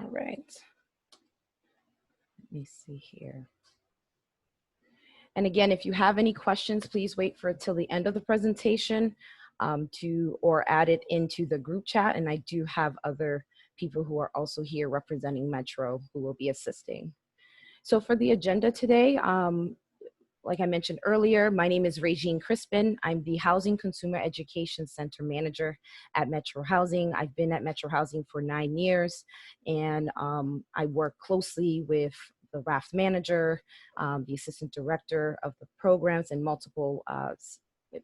All right. Let me see here. And again, if you have any questions, please wait for till the end of the presentation or add it into the group chat. And I do have other people who are also here representing Metro who will be assisting. So for the agenda today, like I mentioned earlier, my name is Regine Crispin. I'm the Housing Consumer Education Center Manager at Metro Housing. I've been at Metro Housing for 9 years, and I work closely with the RAFT manager, the assistant director of the programs, and multiple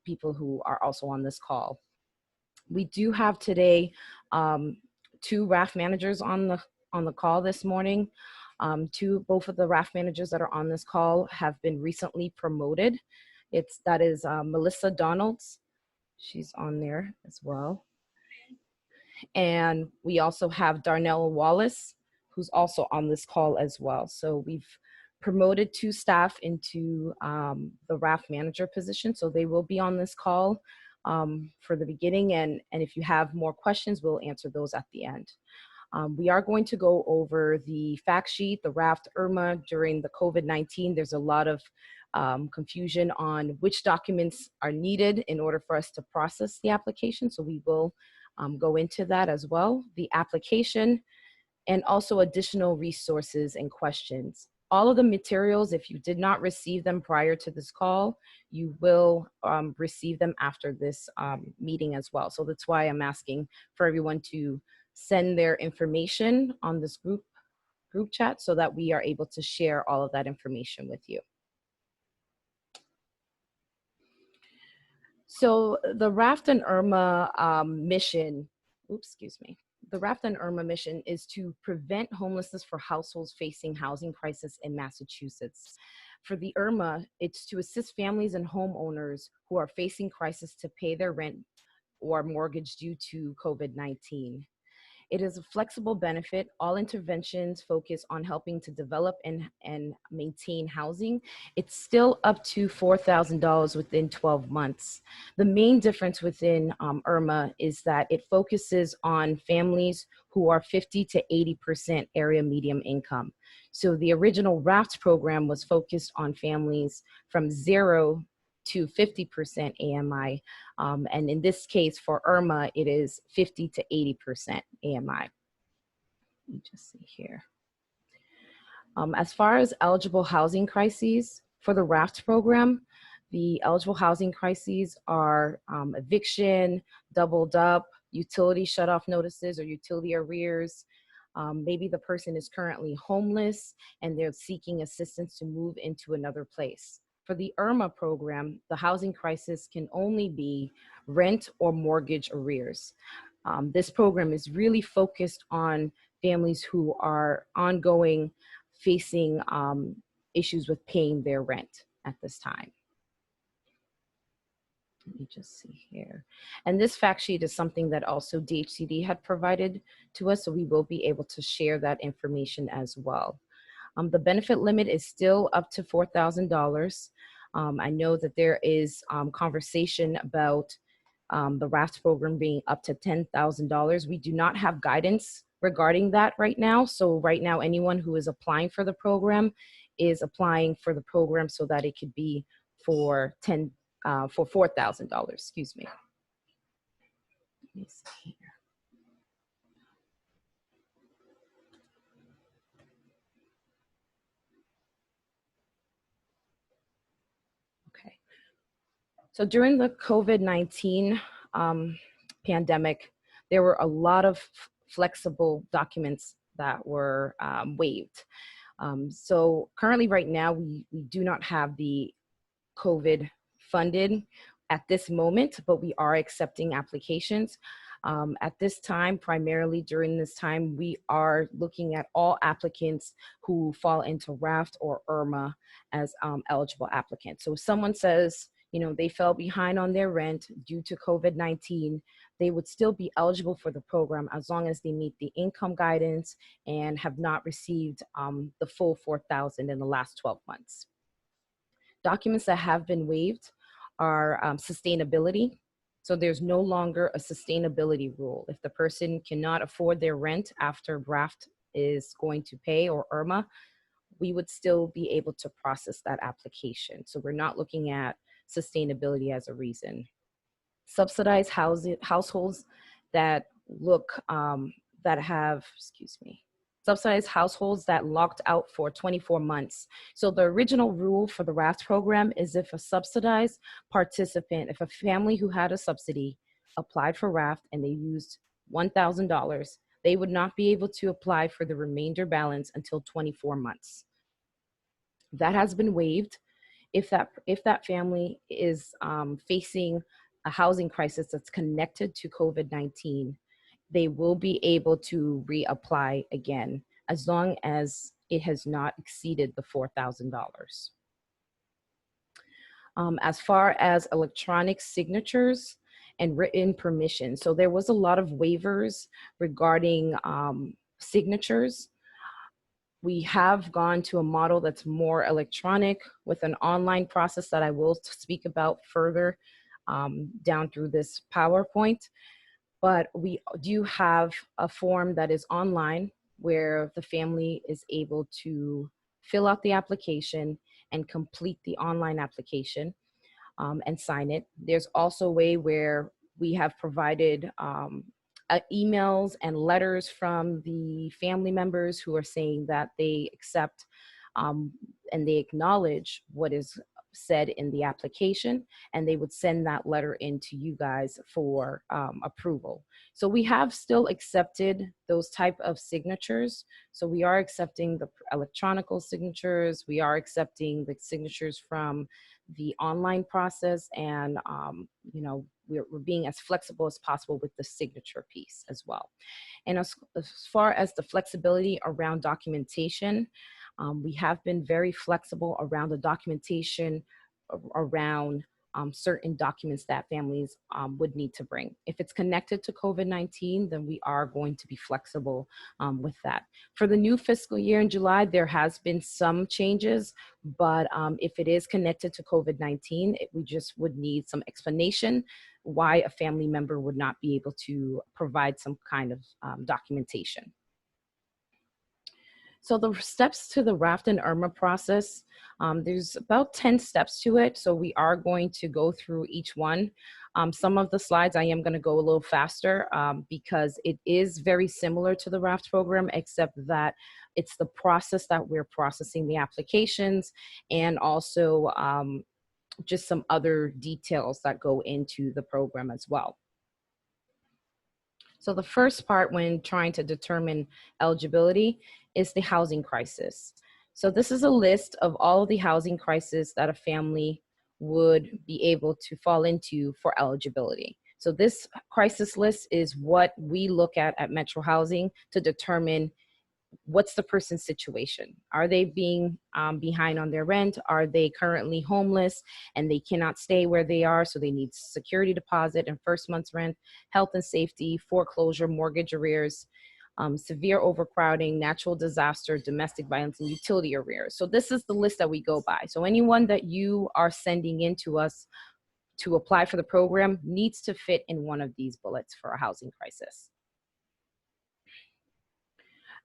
people who are also on this call. We do have today 2 RAFT managers on the call this morning. Both of the RAFT managers that are on this call have been recently promoted. That is Melissa Donalds. She's on there as well. And we also have Darnell Wallace, who's also on this call as well. So we've promoted 2 staff into the RAFT manager position. So they will be on this call for the beginning. And if you have more questions, we'll answer those at the end. We are going to go over the fact sheet, the RAFT ERMA during the COVID-19. There's a lot of confusion on which documents are needed in order for us to process the application. So we will go into that as well, the application, and also additional resources and questions. All of the materials, if you did not receive them prior to this call, you will receive them after this meeting as well. So that's why I'm asking for everyone to send their information on this group chat so that we are able to share all of that information with you. So the RAFT and ERMA mission, the RAFT and ERMA mission is to prevent homelessness for households facing housing crisis in Massachusetts. For the ERMA, it's to assist families and homeowners who are facing crisis to pay their rent or mortgage due to COVID-19. It is a flexible benefit. All interventions focus on helping to develop and maintain housing. It's still up to $4,000 within 12 months. The main difference within ERMA is that it focuses on families who are 50 to 80% area median income. So the original RAFT program was focused on families from 0 to 50% AMI. And in this case for ERMA, it is 50 to 80% AMI. Let me just see here. As far as eligible housing crises for the RAFT program, the eligible housing crises are eviction, doubled up, utility shutoff notices or utility arrears. Maybe the person is currently homeless and they're seeking assistance to move into another place. For the ERMA program, the housing crisis can only be rent or mortgage arrears. This program is really focused on families who are ongoing facing issues with paying their rent at this time. Let me just see here. And this fact sheet is something that also DHCD had provided to us, so we will be able to share that information as well. The benefit limit is still up to $4,000. I know that there is conversation about the RAFT program being up to $10,000. We do not have guidance regarding that right now. So right now, anyone who is applying for the program is applying for the program so that it could be for $4,000, excuse me. Let me see here. So during the COVID-19 pandemic, there were a lot of flexible documents that were waived. So currently right now, we do not have the COVID funded at this moment, but we are accepting applications. At this time, primarily during this time, we are looking at all applicants who fall into RAFT or ERMA as eligible applicants. So if someone says, you know, they fell behind on their rent due to COVID-19, they would still be eligible for the program as long as they meet the income guidance and have not received the full $4,000 in the last 12 months. Documents that have been waived are sustainability. So there's no longer a sustainability rule. If the person cannot afford their rent after RAFT is going to pay, or ERMA, we would still be able to process that application. So we're not looking at sustainability as a reason. Subsidized households that look, that have, excuse me, subsidized households that locked out for 24 months. So the original rule for the RAFT program is if a subsidized participant, if a family who had a subsidy applied for RAFT and they used $1,000, they would not be able to apply for the remainder balance until 24 months. That has been waived. If that family is facing a housing crisis that's connected to COVID-19, they will be able to reapply again, as long as it has not exceeded the $4,000. As far as electronic signatures and written permission, so there was a lot of waivers regarding signatures. We have gone to a model that's more electronic with an online process that I will speak about further down through this PowerPoint. But we do have a form that is online where the family is able to fill out the application and complete the online application and sign it. There's also a way where we have provided emails and letters from the family members who are saying that they accept and they acknowledge what is said in the application, and they would send that letter in to you guys for approval. So we have still accepted those type of signatures. So we are accepting the electronic signatures, we are accepting the signatures from the online process, and you know, we're being as flexible as possible with the signature piece as well. And as far as the flexibility around documentation, we have been very flexible around the documentation around certain documents that families would need to bring. If it's connected to COVID-19, then we are going to be flexible with that. For the new fiscal year in July, there has been some changes, but if it is connected to COVID-19, we just would need some explanation why a family member would not be able to provide some kind of documentation. So the steps to the RAFT and ERMA process, there's about 10 steps to it. So we are going to go through each one. Some of the slides I am going to go a little faster because it is very similar to the RAFT program, except that it's the process that we're processing the applications, and also just some other details that go into the program as well. So the first part when trying to determine eligibility is the housing crisis. So this is a list of all of the housing crises that a family would be able to fall into for eligibility. So this crisis list is what we look at Metro Housing to determine what's the person's situation. Are they being behind on their rent? Are they currently homeless and they cannot stay where they are, so they need security deposit and first month's rent, health and safety, foreclosure, mortgage arrears, severe overcrowding, natural disaster, domestic violence, and utility arrears. So this is the list that we go by. So anyone that you are sending in to us to apply for the program needs to fit in one of these bullets for a housing crisis.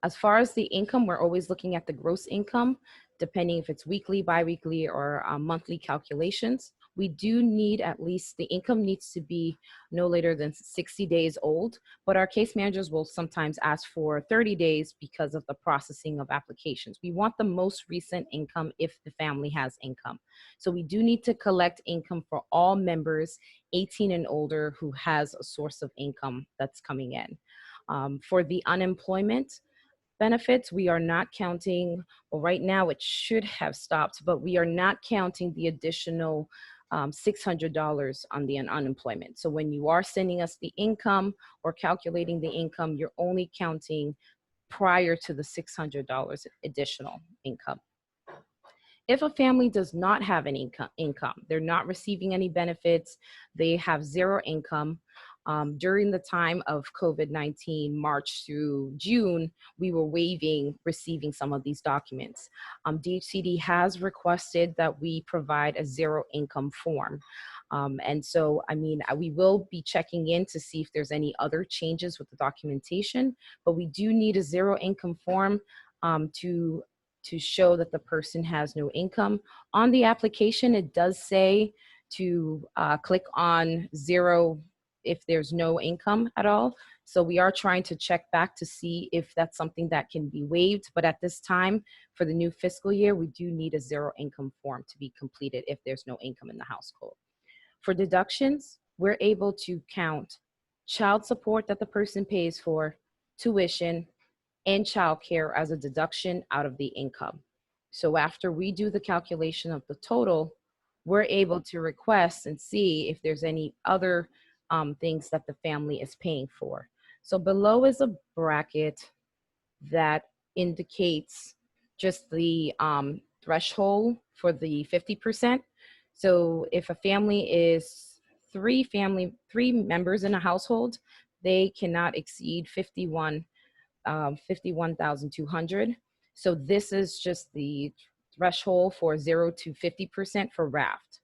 As far as the income, we're always looking at the gross income, depending if it's weekly, biweekly, or monthly calculations. We do need at least, the income needs to be no later than 60 days old, but our case managers will sometimes ask for 30 days because of the processing of applications. We want the most recent income if the family has income. So we do need to collect income for all members 18 and older who has a source of income that's coming in. For the unemployment benefits, we are not counting, well, right now it should have stopped, but we are not counting the additional $600 on the unemployment. So when you are sending us the income or calculating the income, you're only counting prior to the $600 additional income. If a family does not have an income, they're not receiving any benefits, they have zero income. During the time of COVID-19, March through June, we were waiving receiving some of these documents. DHCD has requested that we provide a zero income form. And so, I mean, we will be checking in to see if there's any other changes with the documentation, but we do need a zero income form to show that the person has no income. On the application, it does say to click on zero if there's no income at all. So we are trying to check back to see if that's something that can be waived. But at this time, for the new fiscal year, we do need a zero income form to be completed if there's no income in the household. For deductions, we're able to count child support that the person pays for, tuition, and childcare as a deduction out of the income. So after we do the calculation of the total, we're able to request and see if there's any other things that the family is paying for. So below is a bracket that indicates just the threshold for the 50%. So if a family is three members in a household, they cannot exceed 51,200. So this is just the threshold for 0 to 50% for RAFT.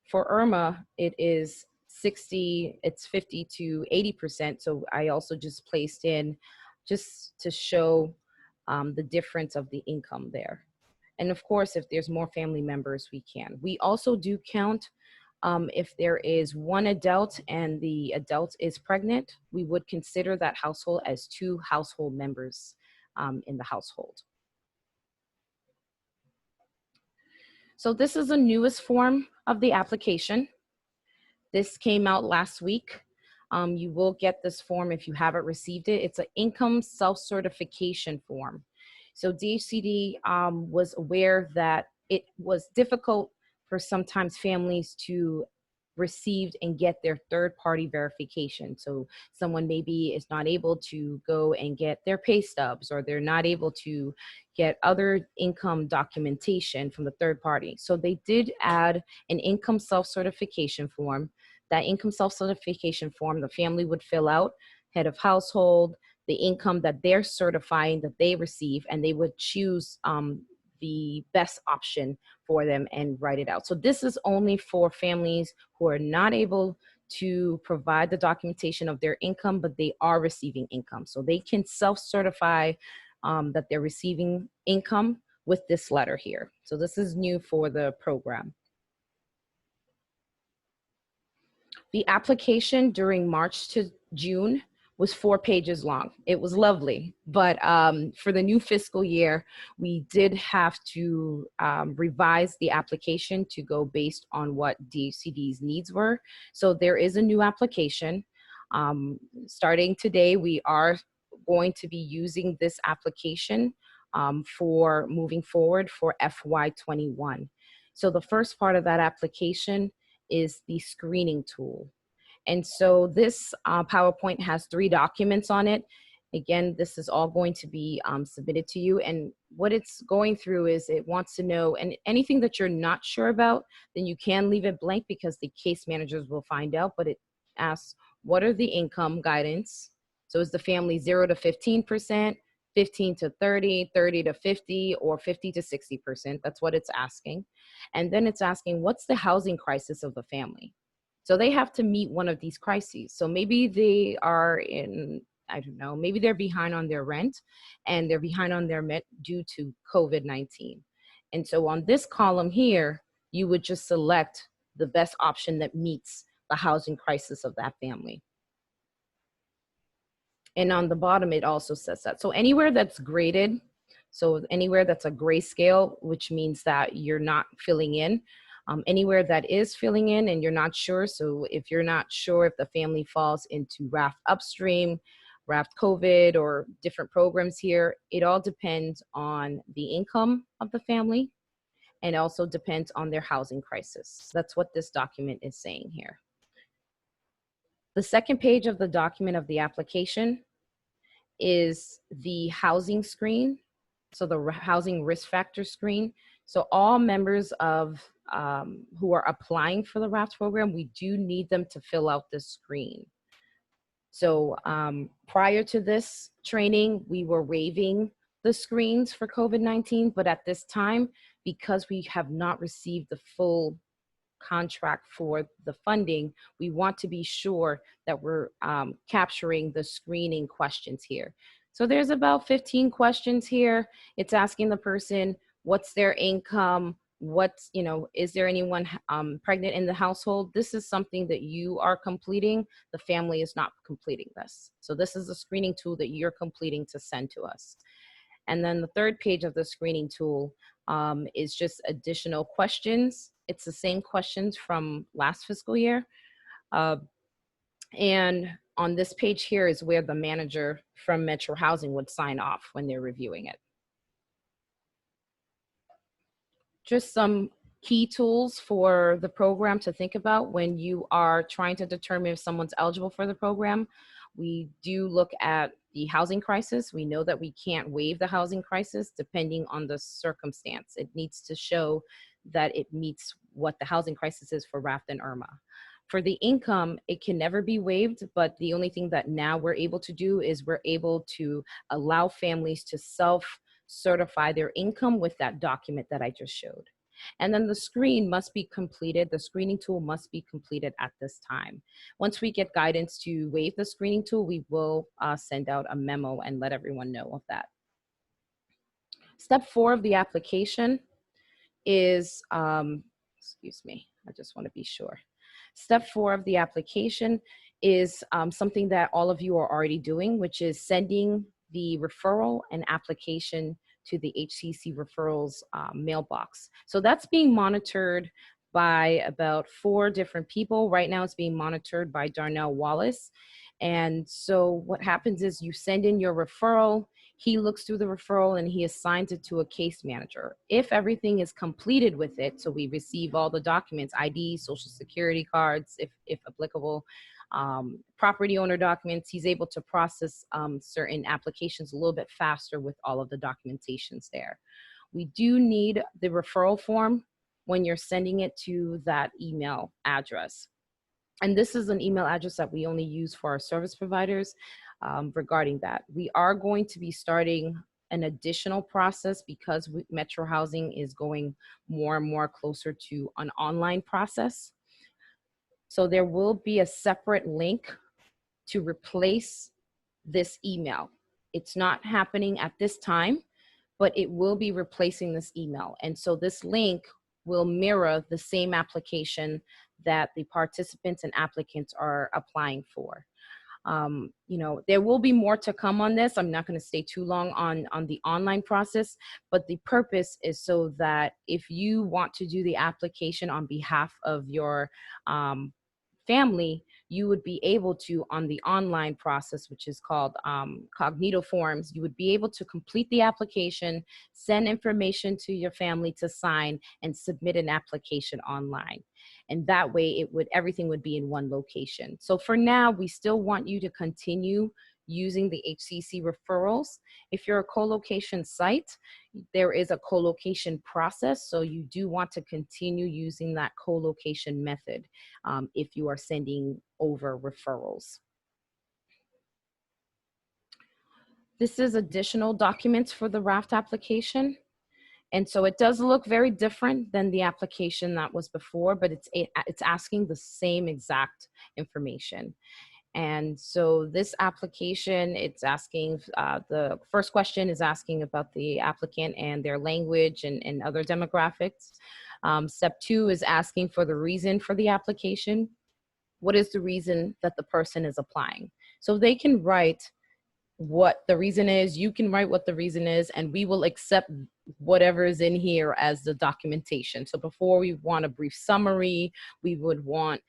For ERMA, it is 50 to 80%. So I also just placed in just to show the difference of the income there. And of course, if there's more family members, we can. We also do count if there is one adult and the adult is pregnant, we would consider that household as 2 household members in the household. So this is the newest form of the application. This came out last week. You will get this form if you haven't received it. It's an income self-certification form. So DHCD was aware that it was difficult for sometimes families to receive and get their third-party verification. So someone maybe is not able to go and get their pay stubs, or they're not able to get other income documentation from the third party. So they did add an income self-certification form. That income self-certification form, the family would fill out, head of household, the income that they're certifying that they receive, and they would choose the best option for them and write it out. So this is only for families who are not able to provide the documentation of their income, but they are receiving income. So they can self-certify that they're receiving income with this letter here. So this is new for the program. The application during March to June was 4 pages long. It was lovely, but for the new fiscal year, we did have to revise the application to go based on what DHCD's needs were. So there is a new application. Starting today, we are going to be using this application for moving forward for FY21. So the first part of that application is the screening tool. And so this PowerPoint has 3 documents on it. Again, this is all going to be submitted to you. And what it's going through is it wants to know, and anything that you're not sure about, then you can leave it blank because the case managers will find out. But it asks, what are the income guidance? So is the family 0 to 15%, 15 to 30, 30 to 50, or 50 to 60%? That's what it's asking. And then it's asking, what's the housing crisis of the family? So they have to meet one of these crises. So maybe they are in, I don't know, maybe they're behind on their rent, and they're behind on their rent due to COVID-19. And so on this column here, you would just select the best option that meets the housing crisis of that family. And on the bottom, it also says that. So anywhere that's graded, so anywhere that's a grayscale, which means that you're not filling in, anywhere that is filling in and you're not sure, so if you're not sure if the family falls into RAFT Upstream, RAFT COVID, or different programs here, it all depends on the income of the family, and also depends on their housing crisis. That's what this document is saying here. The second page of the document of the application is the housing screen, so the housing risk factor screen. So all members of who are applying for the RAFT program, we do need them to fill out this screen. So prior to this training, we were waiving the screens for COVID-19, but at this time, because we have not received the full contract for the funding, we want to be sure that we're capturing the screening questions here. So there's about 15 questions here. It's asking the person, what's their income? What's, is there anyone pregnant in the household? This is something that you are completing. The family is not completing this. So this is a screening tool that you're completing to send to us. And then the third page of the screening tool is just additional questions. It's the same questions from last fiscal year. And on this page here is where the manager from Metro Housing would sign off when they're reviewing it. Just some key tools for the program to think about when you are trying to determine if someone's eligible for the program. We do look at the housing crisis. We know that we can't waive the housing crisis depending on the circumstance. It needs to show that it meets what the housing crisis is for RAFT and ERMA. For the income, it can never be waived, but the only thing that now we're able to do is we're able to allow families to self-certify their income with that document that I just showed. And then the screen must be completed. The screening tool must be completed at this time. Once we get guidance to waive the screening tool, we will send out a memo and let everyone know of that. Step 4 of the application is, excuse me, I just want to be sure. Step 4 of the application is something that all of you are already doing, which is sending the referral and application to the HCC referrals mailbox. So that's being monitored by about 4 different people. Right now it's being monitored by Darnell Wallace. And so what happens is you send in your referral, he looks through the referral and he assigns it to a case manager. If everything is completed with it, so we receive all the documents, ID, social security cards, if applicable, property owner documents, he's able to process certain applications a little bit faster with all of the documentations there. We do need the referral form when you're sending it to that email address. And this is an email address that we only use for our service providers regarding that. We are going to be starting an additional process because Metro Housing is going more and more closer to an online process. So there will be a separate link to replace this email. It's not happening at this time, but it will be replacing this email. And so this link will mirror the same application that the participants and applicants are applying for. There will be more to come on this. I'm not going to stay too long on the online process, but the purpose is so that if you want to do the application on behalf of your family, you would be able to, on the online process, which is called Cognito Forms, you would be able to complete the application, send information to your family to sign, and submit an application online. And that way everything would be in one location. So for now, we still want you to continue using the HCC referrals. If you're a co-location site, there is a co-location process, so you do want to continue using that co-location method if you are sending over referrals. This is additional documents for the RAFT application. And so it does look very different than the application that was before, but it's asking the same exact information. And so this application, it's asking, the first question is asking about the applicant and their language and other demographics. Step 2 is asking for the reason for the application. What is the reason that the person is applying? So they can write what the reason is, you can write what the reason is, and we will accept whatever is in here as the documentation. So before we want a brief summary, we would want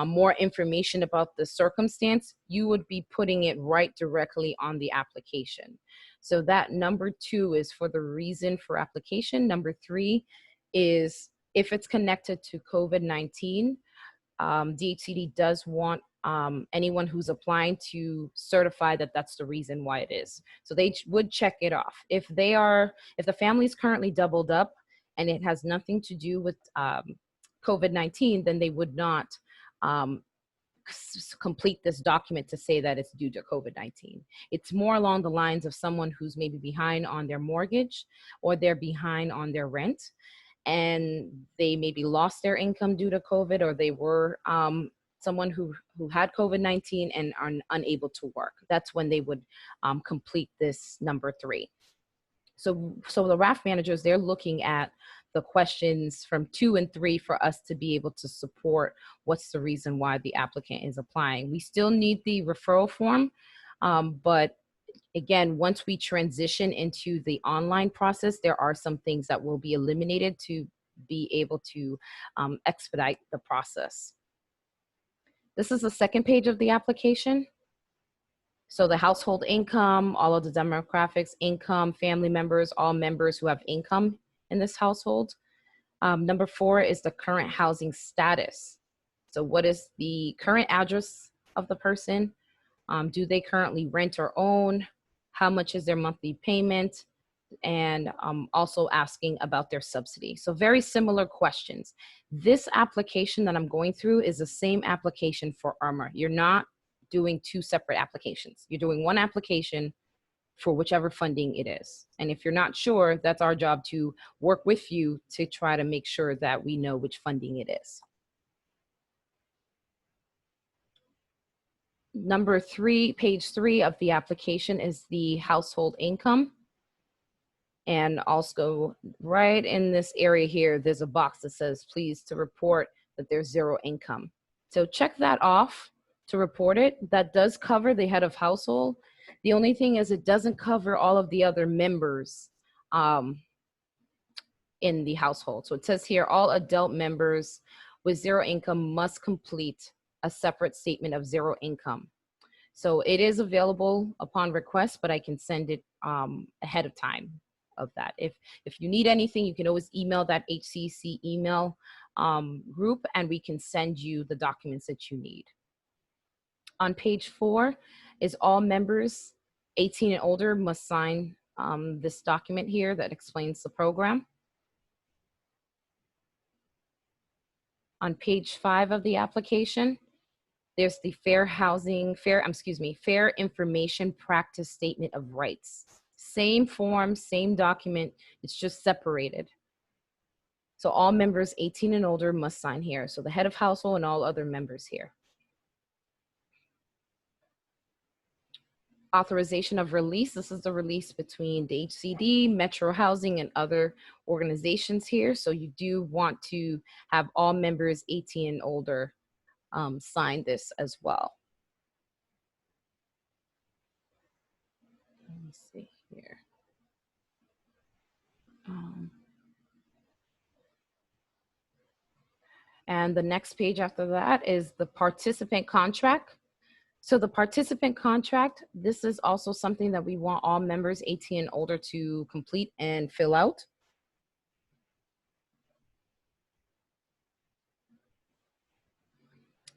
more information about the circumstance, you would be putting it right directly on the application. So that number 2 is for the reason for application. Number 3 is if it's connected to COVID-19, DHCD does want anyone who's applying to certify that that's the reason why it is. So they would check it off. If the family is currently doubled up and it has nothing to do with COVID-19, then they would not complete this document to say that it's due to COVID-19. It's more along the lines of someone who's maybe behind on their mortgage or they're behind on their rent. and they maybe lost their income due to COVID, or they were someone who had COVID-19 and are unable to work. That's when they would complete this number 3. So the RAFT managers, they're looking at the questions from 2 and 3 for us to be able to support what's the reason why the applicant is applying. We still need the referral form, but again, once we transition into the online process, there are some things that will be eliminated to be able to expedite the process. This is the second page of the application. So the household income, all of the demographics, income, family members, all members who have income in this household. Number 4 is the current housing status. So what is the current address of the person? Do they currently rent or own? How much is their monthly payment? And also asking about their subsidy. So very similar questions. This application that I'm going through is the same application for ERMA. You're not doing 2 separate applications. You're doing one application for whichever funding it is. And if you're not sure, that's our job to work with you to try to make sure that we know which funding it is. Number 3, page 3 of the application is the household income. And also right in this area here, there's a box that says, please to report that there's 0 income. So check that off to report it. That does cover the head of household. The only thing is it doesn't cover all of the other members in the household. So it says here, all adult members with 0 income must complete a separate statement of 0 income. So it is available upon request, but I can send it ahead of time of that. If you need anything, you can always email that HCC email group, and we can send you the documents that you need. On page 4 is all members 18 and older must sign this document here that explains the program. On page 5 of the application, there's the fair information practice statement of rights. Same form, same document, it's just separated. So all members 18 and older must sign here. So the head of household and all other members here. Authorization of release. This is the release between the HCD, Metro Housing, and other organizations here. So you do want to have all members 18 and older sign this as well. Let me see here. And the next page after that is the participant contract. So the participant contract, this is also something that we want all members 18 and older to complete and fill out.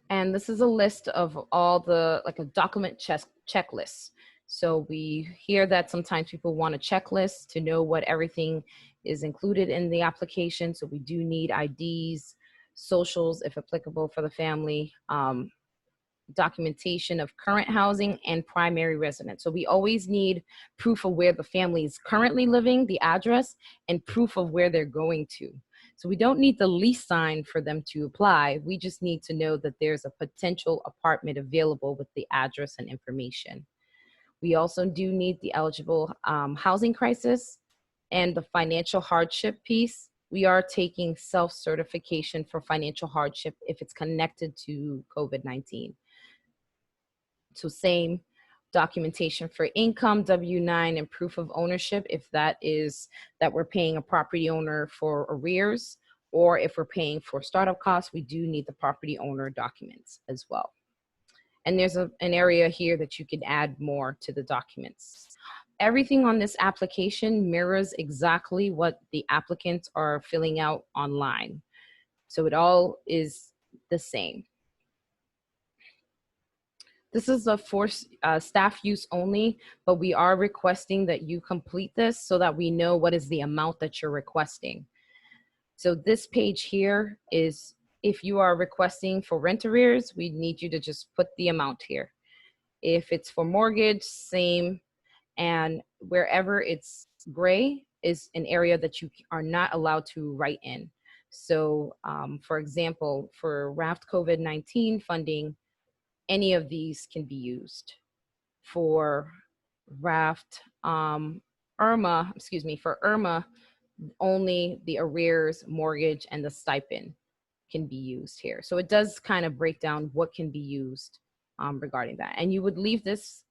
And this is a list of all the, like a document checklist. So we hear that sometimes people want a checklist to know what everything is included in the application. So we do need IDs, socials, if applicable for the family, documentation of current housing and primary residence. So we always need proof of where the family is currently living, the address, and proof of where they're going to. So we don't need the lease sign for them to apply. We just need to know that there's a potential apartment available with the address and information. We also do need the eligible housing crisis and the financial hardship piece. We are taking self-certification for financial hardship if it's connected to COVID-19. So same documentation for income, W-9, and proof of ownership if that is that we're paying a property owner for arrears, or if we're paying for startup costs, we do need the property owner documents as well. And there's an area here that you can add more to the documents. Everything on this application mirrors exactly what the applicants are filling out online. So it all is the same. This is for staff use only, but we are requesting that you complete this so that we know what is the amount that you're requesting. So this page here is if you are requesting for rent arrears, we need you to just put the amount here. If it's for mortgage, same. And wherever it's gray, is an area that you are not allowed to write in. So, for example, for RAFT COVID-19 funding, any of these can be used. For RAFT ERMA, excuse me, for ERMA, only the arrears, mortgage, and the stipend can be used here. So it does kind of break down what can be used regarding that. And you would leave this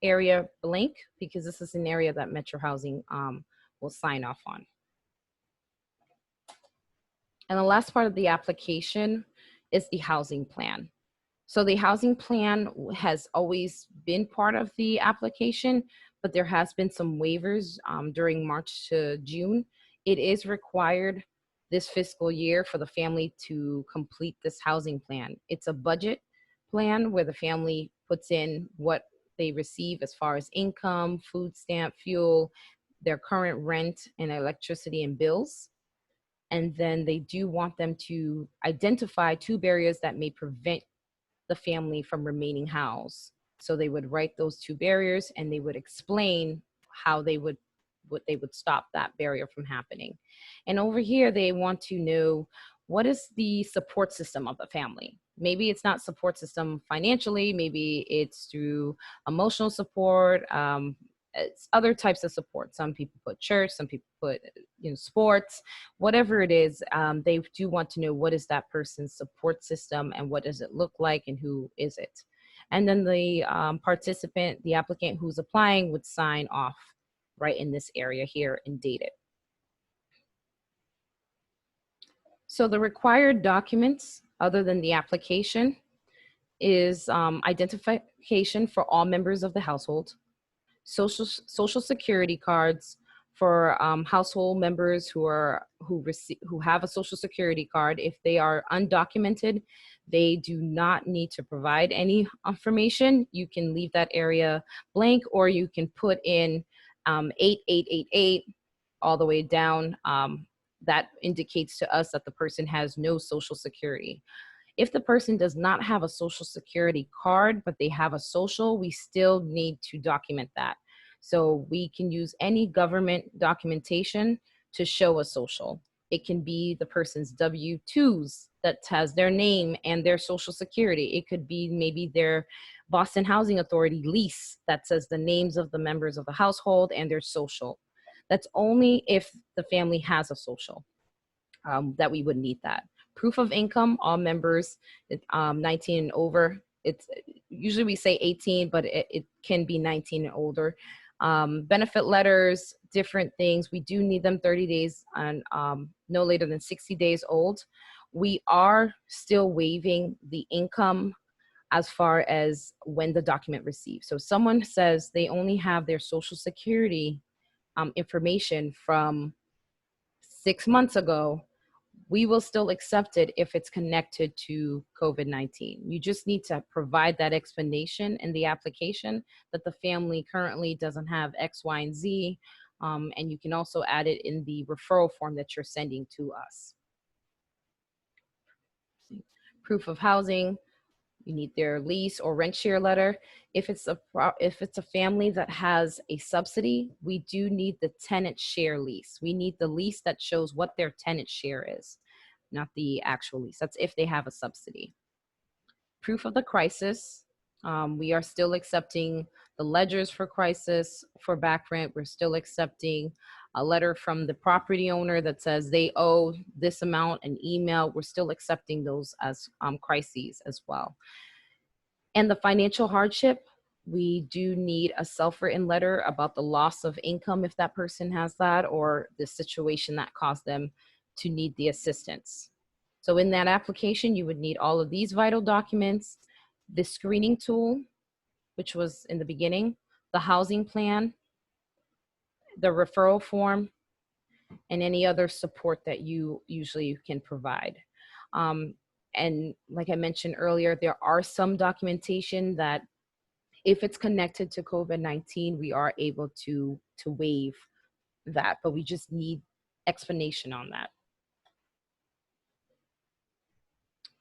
area blank because this is an area that Metro Housing will sign off on. And the last part of the application is the housing plan. So the housing plan has always been part of the application, but there has been some waivers during March to June. It is required this fiscal year for the family to complete this housing plan. It's a budget plan where the family puts in what they receive as far as income, food stamp, fuel, their current rent and electricity and bills. And then they do want them to identify 2 barriers that may prevent the family from remaining housed. So they would write those 2 barriers and they would explain how they would, what they would stop that barrier from happening. And over here, they want to know, what is the support system of the family? Maybe it's not support system financially, maybe it's through emotional support, it's other types of support. Some people put church, some people put sports, whatever it is. They do want to know, what is that person's support system and what does it look like and who is it? And then the participant, the applicant who's applying, would sign off right in this area here and date it. So the required documents other than the application is identification for all members of the household, social security cards for household members who have a social security card. If they are undocumented, they do not need to provide any information. You can leave that area blank, or you can put in 8888 all the way down. That indicates to us that the person has no social security. If the person does not have a social security card, but they have a social, we still need to document that. So we can use any government documentation to show a social. It can be the person's W-2s that has their name and their social security. It could be maybe their Boston Housing Authority lease that says the names of the members of the household and their social. That's only if the family has a social that we would need that. Proof of income, all members 19 and over. It's usually we say 18, but it can be 19 and older. Benefit letters, different things. We do need them 30 days and no later than 60 days old. We are still waiving the income as far as when the document received. So someone says they only have their social security information from 6 months ago, we will still accept it if it's connected to COVID-19. You just need to provide that explanation in the application that the family currently doesn't have X, Y, and Z. And you can also add it in the referral form that you're sending to us. Proof of housing, you need their lease or rent share letter. If it's a family that has a subsidy, we do need the tenant share lease. We need the lease that shows what their tenant share is, not the actual lease. That's if they have a subsidy. Proof of the crisis. We are still accepting the ledgers for crisis. For back rent, we're still accepting a letter from the property owner that says they owe this amount, an email. We're still accepting those as crises as well. And the financial hardship, we do need a self-written letter about the loss of income if that person has that, or the situation that caused them to need the assistance. So in that application, you would need all of these vital documents, the screening tool, which was in the beginning, the housing plan, the referral form, and any other support that you usually can provide. And like I mentioned earlier, there are some documentation that if it's connected to COVID-19, we are able to waive that, but we just need explanation on that.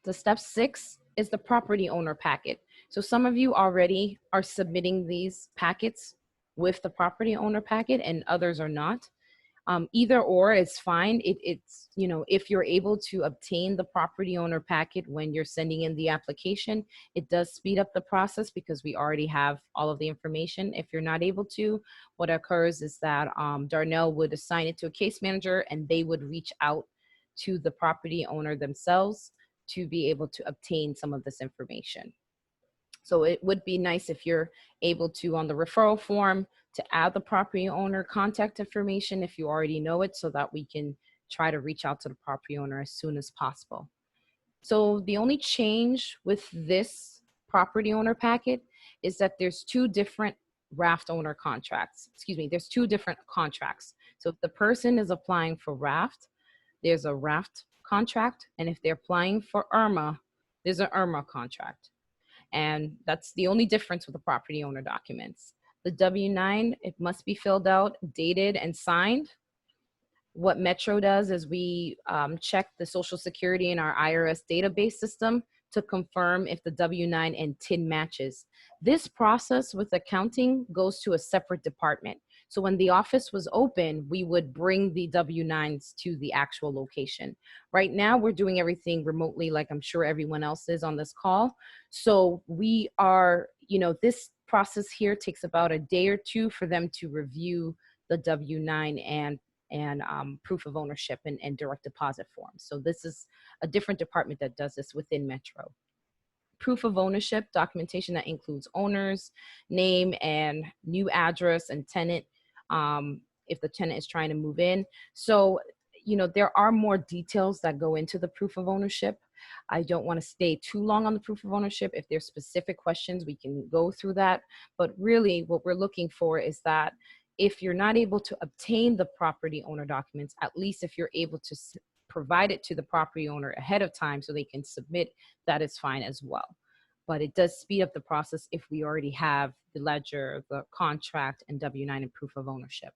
The step 6 is the property owner packet. So some of you already are submitting these packets with the property owner packet and others are not. Either or is fine. It's, you know, if you're able to obtain the property owner packet when you're sending in the application, it does speed up the process because we already have all of the information. If you're not able to, what occurs is that Darnell would assign it to a case manager and they would reach out to the property owner themselves to be able to obtain some of this information. So it would be nice if you're able to, on the referral form, to add the property owner contact information if you already know it, so that we can try to reach out to the property owner as soon as possible. So the only change with this property owner packet is that there's two different RAFT owner contracts. Excuse me, there's two different contracts. So if the person is applying for RAFT, there's a RAFT contract, and if they're applying for ERMA, there's an ERMA contract. And that's the only difference with the property owner documents. The W-9, it must be filled out, dated, and signed. What Metro does is we check the Social Security in our IRS database system to confirm if the W-9 and TIN matches. This process with accounting goes to a separate department. So when the office was open, we would bring the W-9s to the actual location. Right now, we're doing everything remotely, like I'm sure everyone else is on this call. So we are, you know, this process here takes about a day or two for them to review the W-9 and proof of ownership and direct deposit forms. So this is a different department that does this within Metro. Proof of ownership documentation that includes owner's name and new address and tenant, if the tenant is trying to move in. So, you know, there are more details that go into the proof of ownership. I don't want to stay too long on the proof of ownership. If there's specific questions, we can go through that. But really what we're looking for is that if you're not able to obtain the property owner documents, at least if you're able to provide it to the property owner ahead of time so they can submit, that is fine as well. But it does speed up the process if we already have the ledger, the contract, and W-9 and proof of ownership.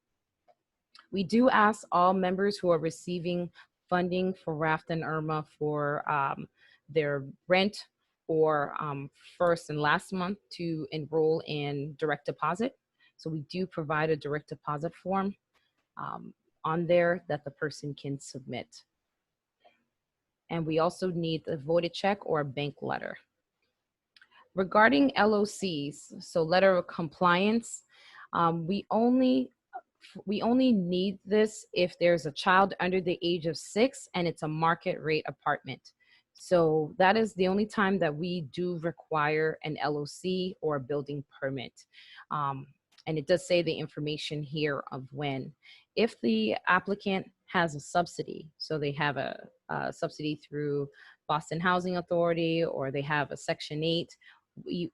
We do ask all members who are receiving funding for RAFT and ERMA for their rent or first and last month to enroll in direct deposit. So we do provide a direct deposit form on there that the person can submit. And we also need a voided check or a bank letter. Regarding LOCs, so letter of compliance, we only need this if there's a child under the age of 6 and it's a market rate apartment. So that is the only time that we do require an LOC or a building permit. And it does say the information here of when. If the applicant has a subsidy, so they have a subsidy through Boston Housing Authority, or they have a Section 8,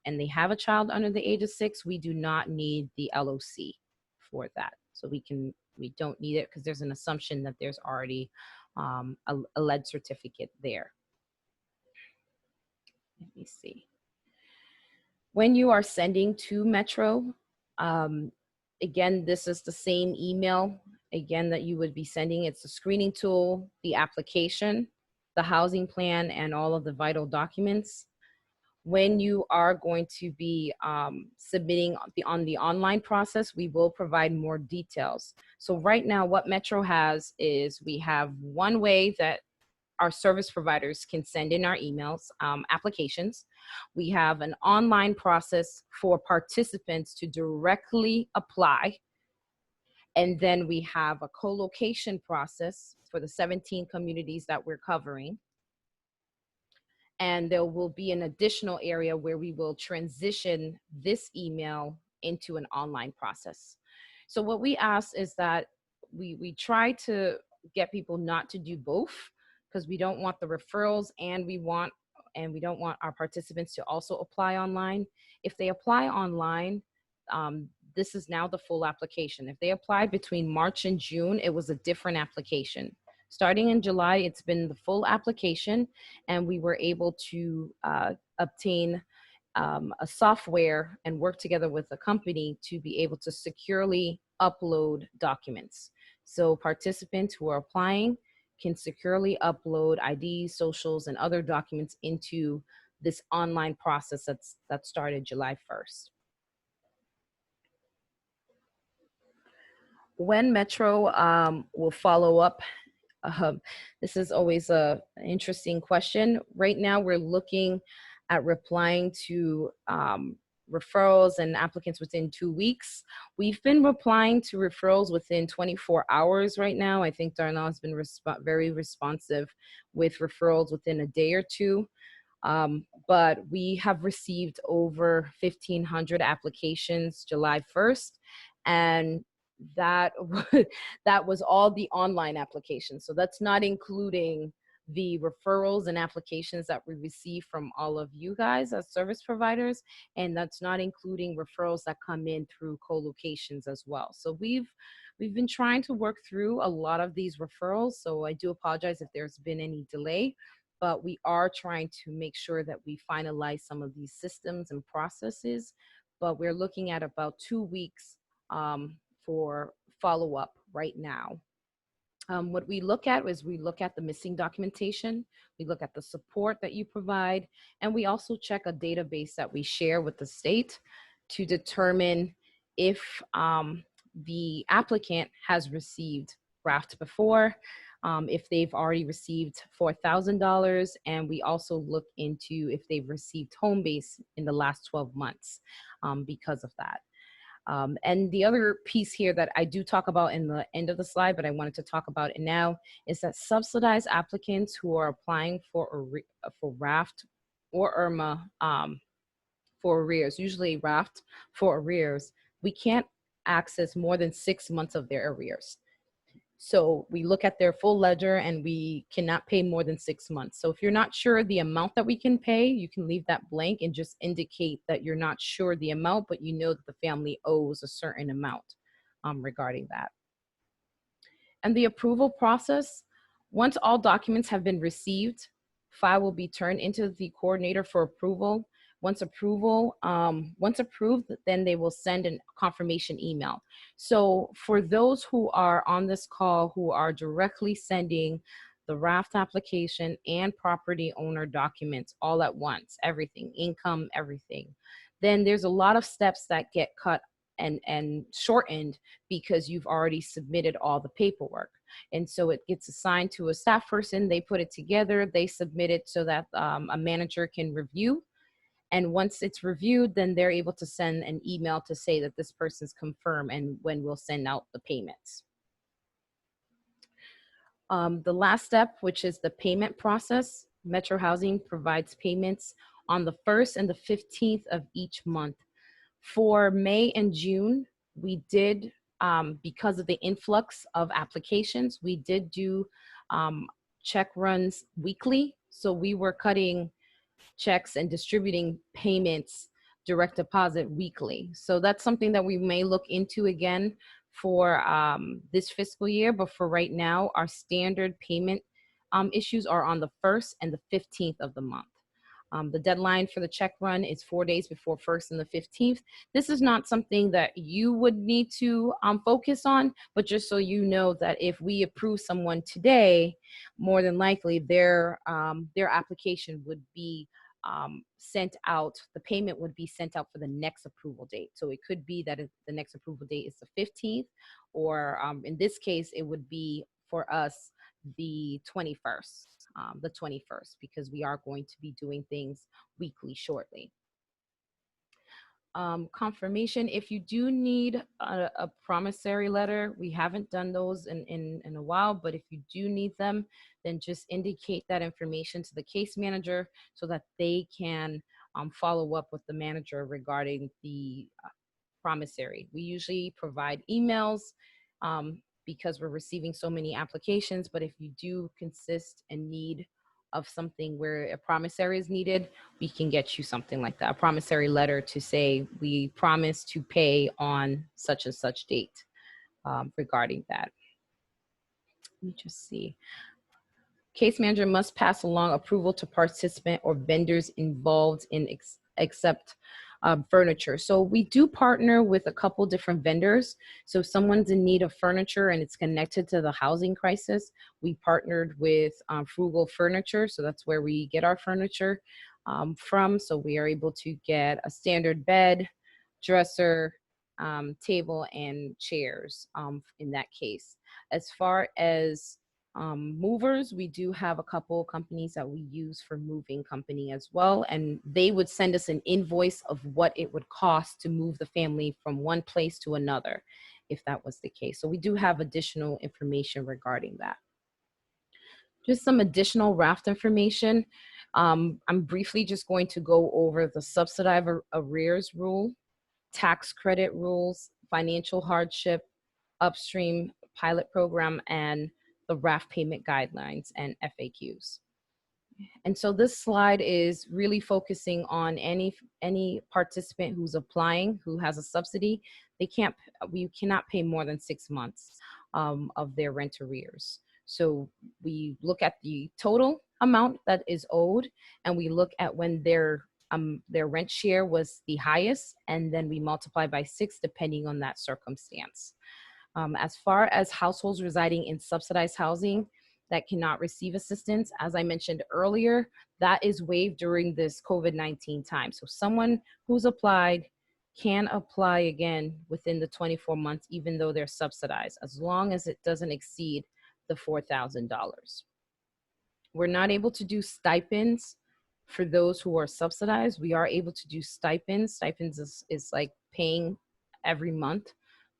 and they have a child under the age of 6, we do not need the LOC for that. So we don't need it because there's an assumption that there's already a lead certificate there. Let me see. When you are sending to Metro, again, this is the same email, again, that you would be sending. It's the screening tool, the application, the housing plan, and all of the vital documents. When you are going to be submitting on the online process, we will provide more details. So right now, what Metro has is we have one way that our service providers can send in our emails, applications. We have an online process for participants to directly apply. And then we have a co-location process for the 17 communities that we're covering. And there will be an additional area where we will transition this email into an online process. So what we ask is that we try to get people not to do both, because we don't want the referrals and we don't want our participants to also apply online. If they apply online, this is now the full application. If they applied between March and June, it was a different application. Starting in July, it's been the full application, and we were able to obtain a software and work together with a company to be able to securely upload documents. So participants who are applying can securely upload IDs, socials, and other documents into this online process that started July 1st. When Metro will follow up, um, this is always an interesting question. Right now, we're looking at replying to referrals and applicants within 2 weeks. We've been replying to referrals within 24 hours right now. I think Darnell has been very responsive with referrals within a day or two. But we have received over 1,500 applications July 1st, and that that was all the online applications. So that's not including the referrals and applications that we receive from all of you guys as service providers, and that's not including referrals that come in through co-locations as well. So we've been trying to work through a lot of these referrals, so I do apologize if there's been any delay, but we are trying to make sure that we finalize some of these systems and processes. But we're looking at about 2 weeks for follow-up right now. What we look at is we look at the missing documentation, we look at the support that you provide, and we also check a database that we share with the state to determine if the applicant has received RAFT before, if they've already received $4,000, and we also look into if they've received home base in the last 12 months because of that. And the other piece here that I do talk about in the end of the slide, but I wanted to talk about it now, is that subsidized applicants who are applying for RAFT or ERMA for arrears, usually RAFT for arrears, we can't access more than 6 months of their arrears. So we look at their full ledger and we cannot pay more than 6 months. So if you're not sure the amount that we can pay, you can leave that blank and just indicate that you're not sure the amount, but you know that the family owes a certain amount regarding that. And the approval process, once all documents have been received, file will be turned into the coordinator for approval. Once approved, then they will send a confirmation email. So for those who are on this call who are directly sending the RAFT application and property owner documents all at once, everything, income, everything, then there's a lot of steps that get cut and shortened because you've already submitted all the paperwork. And so it gets assigned to a staff person, they put it together, they submit it so that a manager can review. And once it's reviewed, then they're able to send an email to say that this person's confirmed and when we'll send out the payments. The last step, which is the payment process, Metro Housing provides payments on the 1st and the 15th of each month. For May and June, we did, because of the influx of applications, we did do check runs weekly. So we were cutting checks and distributing payments direct deposit weekly. So that's something that we may look into again for this fiscal year. But for right now, our standard payment issues are on the 1st and the 15th of the month. The deadline for the check run is 4 days before 1st and the 15th. This is not something that you would need to focus on, but just so you know that if we approve someone today, more than likely their application would be sent out, the payment would be sent out for the next approval date. So it could be that the next approval date is the 15th, or in this case, it would be for us the 21st. The 21st, because we are going to be doing things weekly shortly. Confirmation, if you do need a promissory letter, we haven't done those in a while, but if you do need them, then just indicate that information to the case manager so that they can follow up with the manager regarding the promissory. We usually provide emails because we're receiving so many applications, but if you do consist in need of something where a promissory is needed, we can get you something like that, a promissory letter to say we promise to pay on such and such date regarding that. Let me just see. Case manager must pass along approval to participant or vendors involved in accept furniture. So we do partner with a couple different vendors. So if someone's in need of furniture and it's connected to the housing crisis, we partnered with Frugal Furniture. So that's where we get our furniture from. So we are able to get a standard bed, dresser, table and chairs in that case. As far as movers, we do have a couple companies that we use for moving company as well, and they would send us an invoice of what it would cost to move the family from one place to another, if that was the case. So we do have additional information regarding that. Just some additional RAFT information. I'm briefly just going to go over the subsidized arrears rule, tax credit rules, financial hardship, upstream pilot program, and the RAFT payment guidelines and FAQs. And so this slide is really focusing on any participant who's applying, who has a subsidy. We cannot pay more than 6 months of their rent arrears. So we look at the total amount that is owed, and we look at when their rent share was the highest, and then we multiply by 6 depending on that circumstance. As far as households residing in subsidized housing that cannot receive assistance, as I mentioned earlier, that is waived during this COVID-19 time. So someone who's applied can apply again within the 24 months, even though they're subsidized, as long as it doesn't exceed the $4,000. We're not able to do stipends for those who are subsidized. We are able to do stipends. Stipends is like paying every month,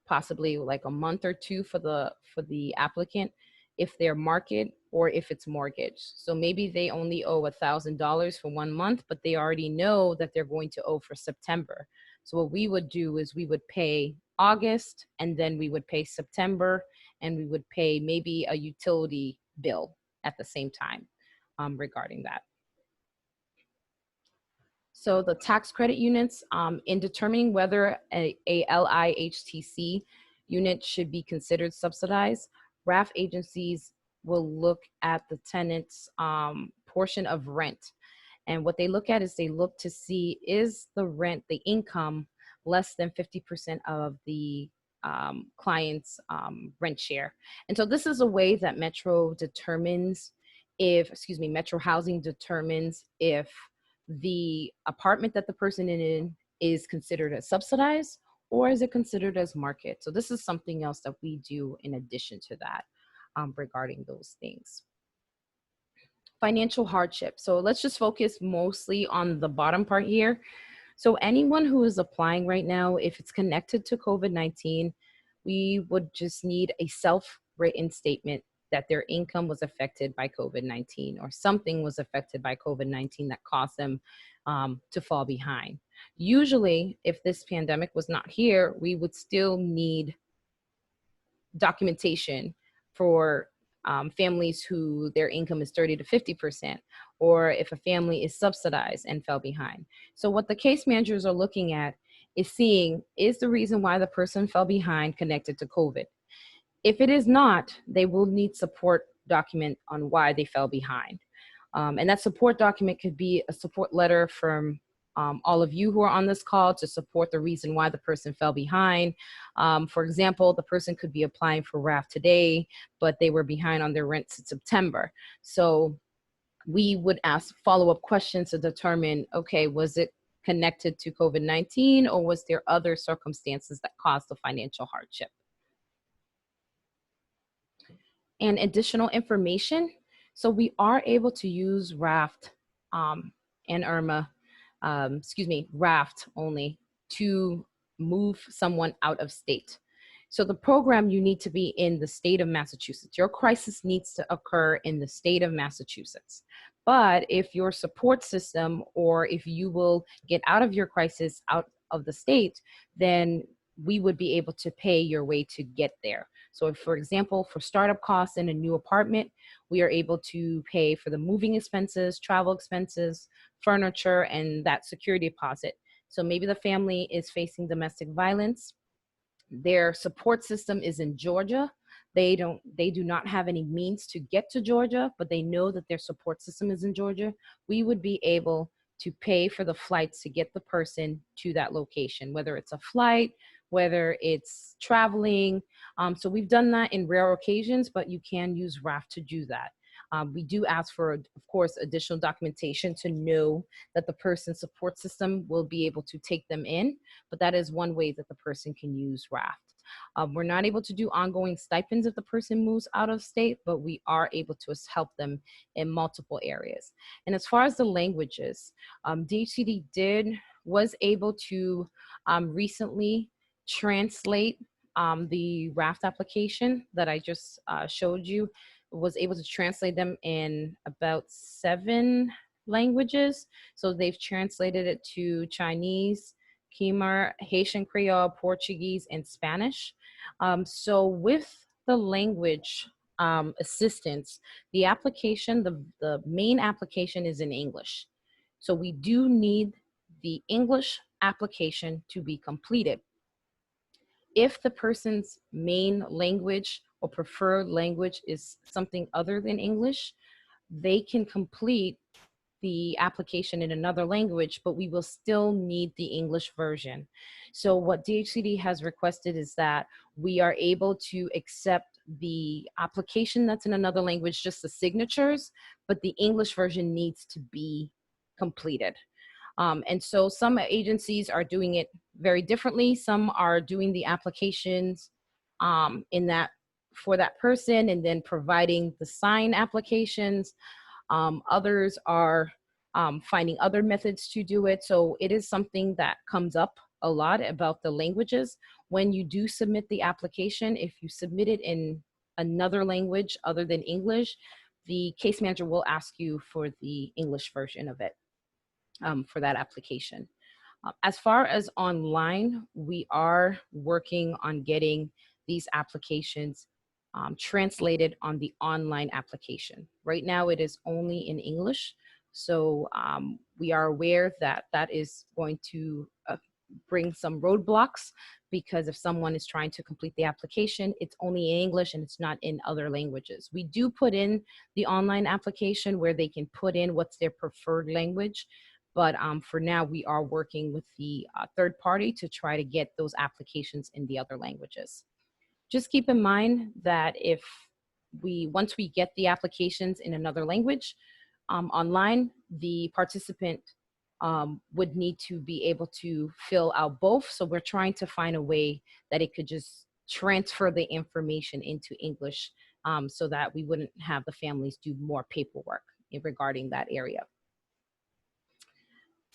possibly like a month or two for the applicant, if they're market or if it's mortgage. So maybe they only owe $1,000 for 1 month, but they already know that they're going to owe for September. So what we would do is we would pay August, and then we would pay September, and we would pay maybe a utility bill at the same time regarding that. So the tax credit units, in determining whether a LIHTC unit should be considered subsidized, RAFT agencies will look at the tenant's portion of rent. And what they look at is they look to see, is the rent, the income, less than 50% of the client's rent share. And so this is a way that Metro Housing determines if the apartment that the person in is considered as subsidized, or is it considered as market. So this is something else that we do in addition to that regarding those things. Financial hardship. So let's just focus mostly on the bottom part here. So anyone who is applying right now, if it's connected to COVID-19, we would just need a self-written statement that their income was affected by COVID-19, or something was affected by COVID-19 that caused them to fall behind. Usually, if this pandemic was not here, we would still need documentation for families who their income is 30 to 50%, or if a family is subsidized and fell behind. So what the case managers are looking at is seeing, is the reason why the person fell behind connected to COVID? If it is not, they will need support document on why they fell behind. And that support document could be a support letter from all of you who are on this call to support the reason why the person fell behind. For example, the person could be applying for RAFT today, but they were behind on their rent since September. So we would ask follow-up questions to determine, okay, was it connected to COVID-19, or was there other circumstances that caused the financial hardship? And additional information. So we are able to use RAFT and ERMA, RAFT only, to move someone out of state. So the program, you need to be in the state of Massachusetts. Your crisis needs to occur in the state of Massachusetts. But if your support system, or if you will get out of your crisis out of the state, then we would be able to pay your way to get there. So if, for example, for startup costs in a new apartment, we are able to pay for the moving expenses, travel expenses, furniture, and that security deposit. So maybe the family is facing domestic violence. Their support system is in Georgia. They do not have any means to get to Georgia, but they know that their support system is in Georgia. We would be able to pay for the flights to get the person to that location, whether it's a flight, whether it's traveling. So we've done that in rare occasions, but you can use RAFT to do that. We do ask for, of course, additional documentation to know that the person's support system will be able to take them in, but that is one way that the person can use RAFT. We're not able to do ongoing stipends if the person moves out of state, but we are able to help them in multiple areas. And as far as the languages, DHCD was able to recently translate the RAFT application that I just showed you, was able to translate them in about 7 languages. So they've translated it to Chinese, Khmer, Haitian Creole, Portuguese, and Spanish. So with the language assistance, the application, the main application is in English. So we do need the English application to be completed. If the person's main language or preferred language is something other than English, they can complete the application in another language, but we will still need the English version. So what DHCD has requested is that we are able to accept the application that's in another language, just the signatures, but the English version needs to be completed. And so some agencies are doing it very differently. Some are doing the applications for that person and then providing the sign applications. Others are finding other methods to do it. So it is something that comes up a lot about the languages. When you do submit the application, if you submit it in another language other than English, the case manager will ask you for the English version of it for that application. As far as online, we are working on getting these applications translated on the online application. Right now, it is only in English. So we are aware that that is going to bring some roadblocks, because if someone is trying to complete the application, it's only in English and it's not in other languages. We do put in the online application where they can put in what's their preferred language. But for now, we are working with the third party to try to get those applications in the other languages. Just keep in mind that once we get the applications in another language online, the participant would need to be able to fill out both. So we're trying to find a way that it could just transfer the information into English so that we wouldn't have the families do more paperwork regarding that area.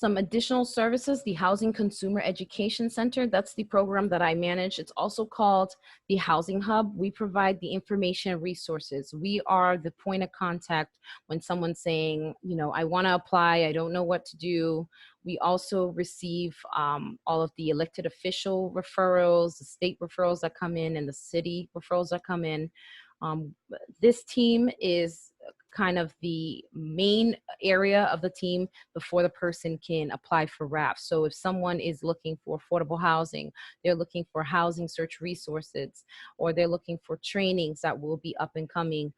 Some additional services, the Housing Consumer Education Center, that's the program that I manage. It's also called the Housing Hub. We provide the information and resources. We are the point of contact when someone's saying, you know, I want to apply, I don't know what to do. We also receive all of the elected official referrals, the state referrals that come in, and the city referrals that come in. This team is kind of the main area of the team before the person can apply for RAFT. So if someone is looking for affordable housing, they're looking for housing search resources, or they're looking for trainings that will be up and coming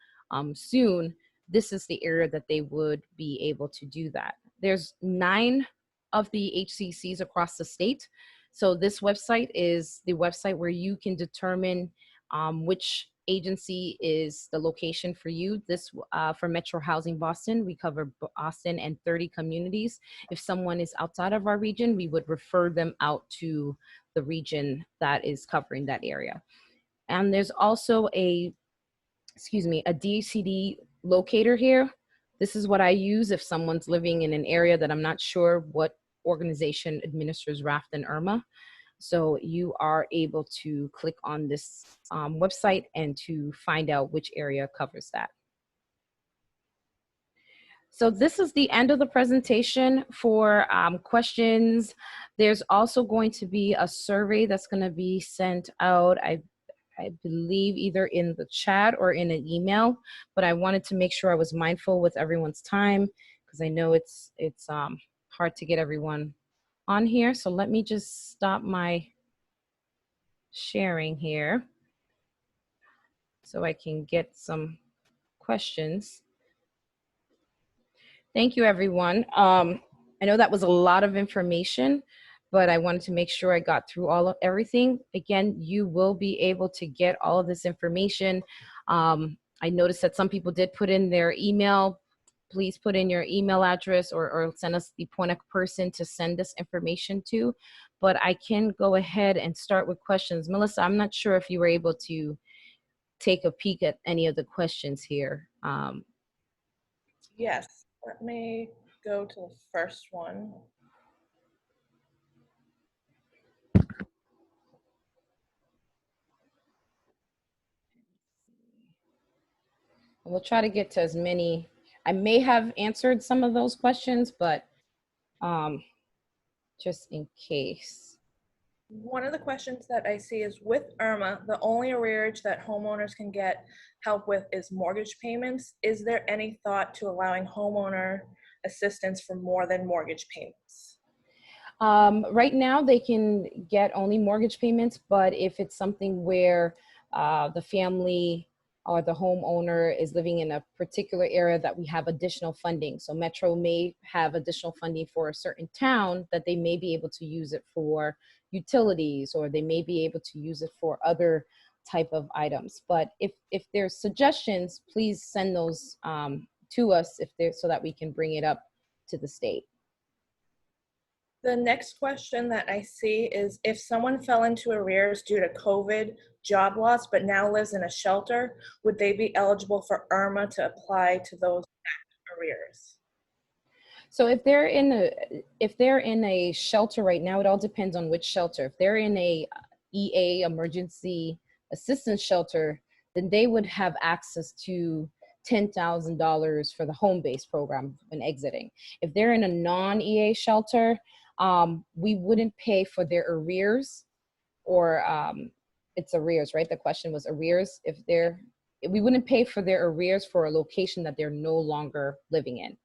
soon, this is the area that they would be able to do that. There's 9 of the HCCs across the state. So this website is the website where you can determine which agency is the location for you. This for Metro Housing Boston, we cover Boston and 30 communities. If someone is outside of our region, we would refer them out to the region that is covering that area. And there's also a DHCD locator here. This is what I use if someone's living in an area that I'm not sure what organization administers RAFT and ERMA. So you are able to click on this website and to find out which area covers that. So this is the end of the presentation. For questions, there's also going to be a survey that's going to be sent out, I believe either in the chat or in an email, but I wanted to make sure I was mindful with everyone's time, because I know it's hard to get everyone on here. So let me just stop my sharing here so I can get some questions. Thank you, everyone. I know that was a lot of information, but I wanted to make sure I got through everything. Again, you will be able to get all of this information I noticed that some people did put in their email. Please put in your email address or send us the point of person to send this information to. But I can go ahead and start with questions. Melissa, I'm not sure if you were able to take a peek at any of the questions here. Yes, let me go to the first one. We'll try to get to as many. I may have answered some of those questions, but just in case. One of the questions that I see is, with ERMA, the only arrearage that homeowners can get help with is mortgage payments. Is there any thought to allowing homeowner assistance for more than mortgage payments? Right now, they can get only mortgage payments, but if it's something where the family or the homeowner is living in a particular area that we have additional funding, so Metro may have additional funding for a certain town that they may be able to use it for utilities, or they may be able to use it for other type of items. But if there's suggestions, please send those to us if they're, so that we can bring it up to the state. The next question that I see is, if someone fell into arrears due to COVID job loss but now lives in a shelter, would they be eligible for ERMA to apply to those arrears? So if they're in a shelter right now, it all depends on which shelter. If they're in a EA, emergency assistance shelter, then they would have access to $10,000 for the home-based program when exiting. If they're in a non-EA shelter, we wouldn't pay for their arrears, or it's arrears, right? The question was arrears. We wouldn't pay for their arrears for a location that they're no longer living in.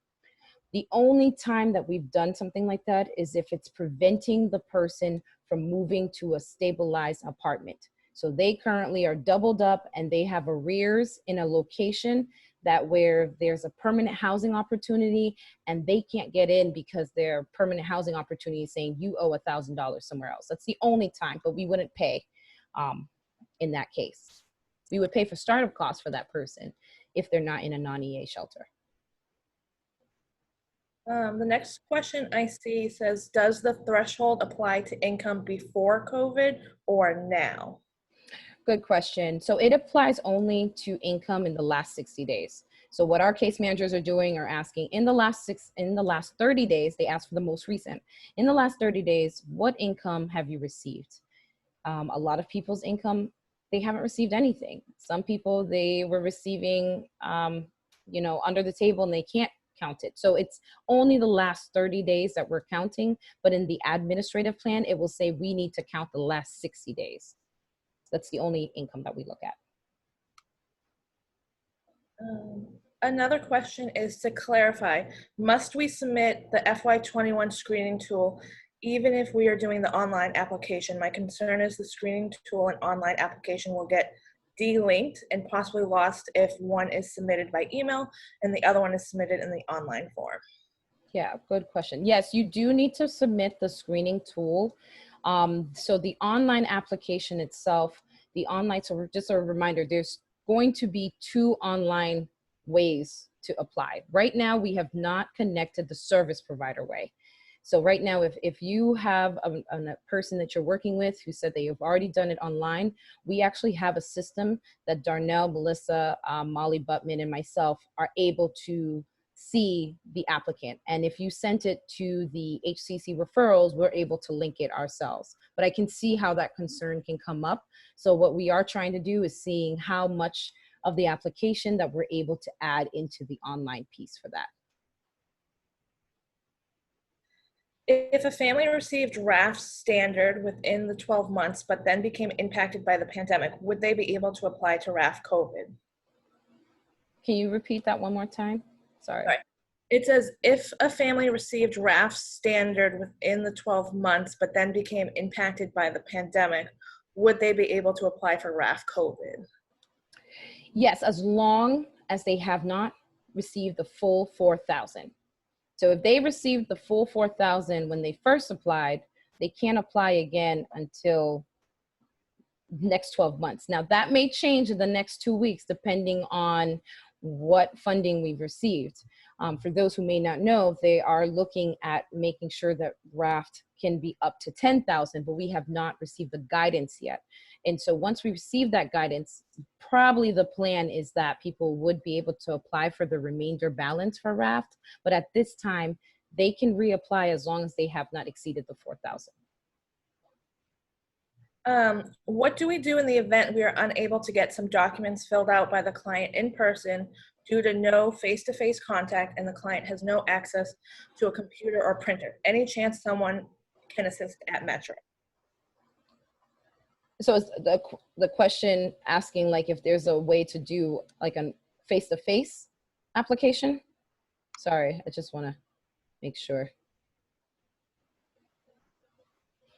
The only time that we've done something like that is if it's preventing the person from moving to a stabilized apartment. So they currently are doubled up and they have arrears in a location that where there's a permanent housing opportunity and they can't get in because their permanent housing opportunity is saying you owe $1,000 somewhere else. That's the only time, but we wouldn't pay in that case. We would pay for startup costs for that person if they're not in a non-EA shelter. The next question I see says, does the threshold apply to income before COVID or now? Good question. So it applies only to income in the last 60 days. So what our case managers are doing are asking in the last 30 days, they ask for the most recent. In the last 30 days, what income have you received? A lot of people's income, they haven't received anything. Some people, they were receiving, under the table and they can't count it. So it's only the last 30 days that we're counting, but in the administrative plan, it will say we need to count the last 60 days. That's the only income that we look at. Another question is, to clarify, must we submit the FY21 screening tool even if we are doing the online application? My concern is the screening tool and online application will get de-linked and possibly lost if one is submitted by email and the other one is submitted in the online form. Yeah, good question. Yes, you do need to submit the screening tool. So the online application itself, so just a reminder, there's going to be 2 online ways to apply. Right now, we have not connected the service provider way. So right now, if you have a person that you're working with who said that you've already done it online, we actually have a system that Darnell, Melissa, Molly Buttman, and myself are able to see the applicant. And if you sent it to the HCC referrals, we're able to link it ourselves. But I can see how that concern can come up. So what we are trying to do is seeing how much of the application that we're able to add into the online piece for that. If a family received RAFT standard within the 12 months, but then became impacted by the pandemic, would they be able to apply to RAFT COVID? Can you repeat that one more time? Sorry. It says, if a family received RAFT standard within the 12 months, but then became impacted by the pandemic, would they be able to apply for RAFT COVID? Yes, as long as they have not received the full 4,000. So if they received the full 4,000 when they first applied, they can't apply again until next 12 months. Now that may change in the next 2 weeks, depending on what funding we've received. For those who may not know, they are looking at making sure that RAFT can be up to 10,000, but we have not received the guidance yet. And so once we receive that guidance, probably the plan is that people would be able to apply for the remainder balance for RAFT, but at this time, they can reapply as long as they have not exceeded the 4,000. What do we do in the event we are unable to get some documents filled out by the client in person due to no face-to-face contact and the client has no access to a computer or printer? Any chance someone can assist at Metro? So is the question asking like if there's a way to do like a face-to-face application? Sorry, I just want to make sure.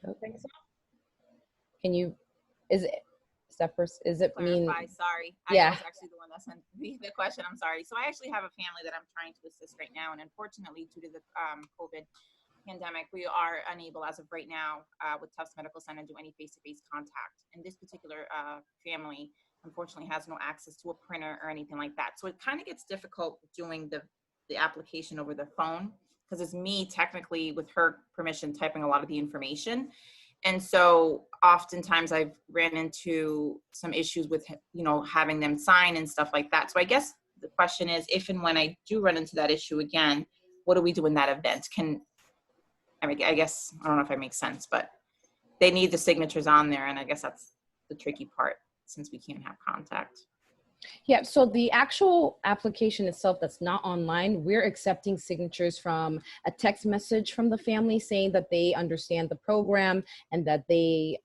I don't think so. Can you, is it, Steppers, is it mean? Sorry, Yeah. I was actually the one that sent the question. I'm sorry. So I actually have a family that I'm trying to assist right now, and unfortunately, due to the COVID pandemic, we are unable, as of right now, with Tufts Medical Center, do any face-to-face contact. And this particular family, unfortunately, has no access to a printer or anything like that. So it kind of gets difficult doing the application over the phone because it's me technically, with her permission, typing a lot of the information. And so oftentimes I've ran into some issues with, you know, having them sign and stuff like that. So I guess the question is, if and when I do run into that issue again, what do we do in that event? I guess, I don't know if that makes sense, but they need the signatures on there. And I guess that's the tricky part since we can't have contact. Yeah, so the actual application itself that's not online, we're accepting signatures from a text message from the family saying that they understand the program and that they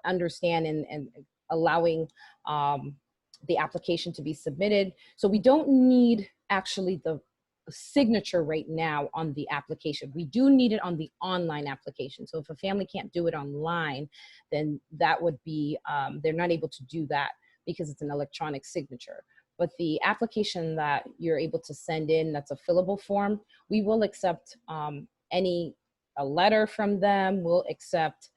understand and allowing the application to be submitted. So we don't need actually the signature right now on the application. We do need it on the online application. So if a family can't do it online, then that would be, they're not able to do that because it's an electronic signature. But the application that you're able to send in, that's a fillable form, we will accept a letter from them, we'll accept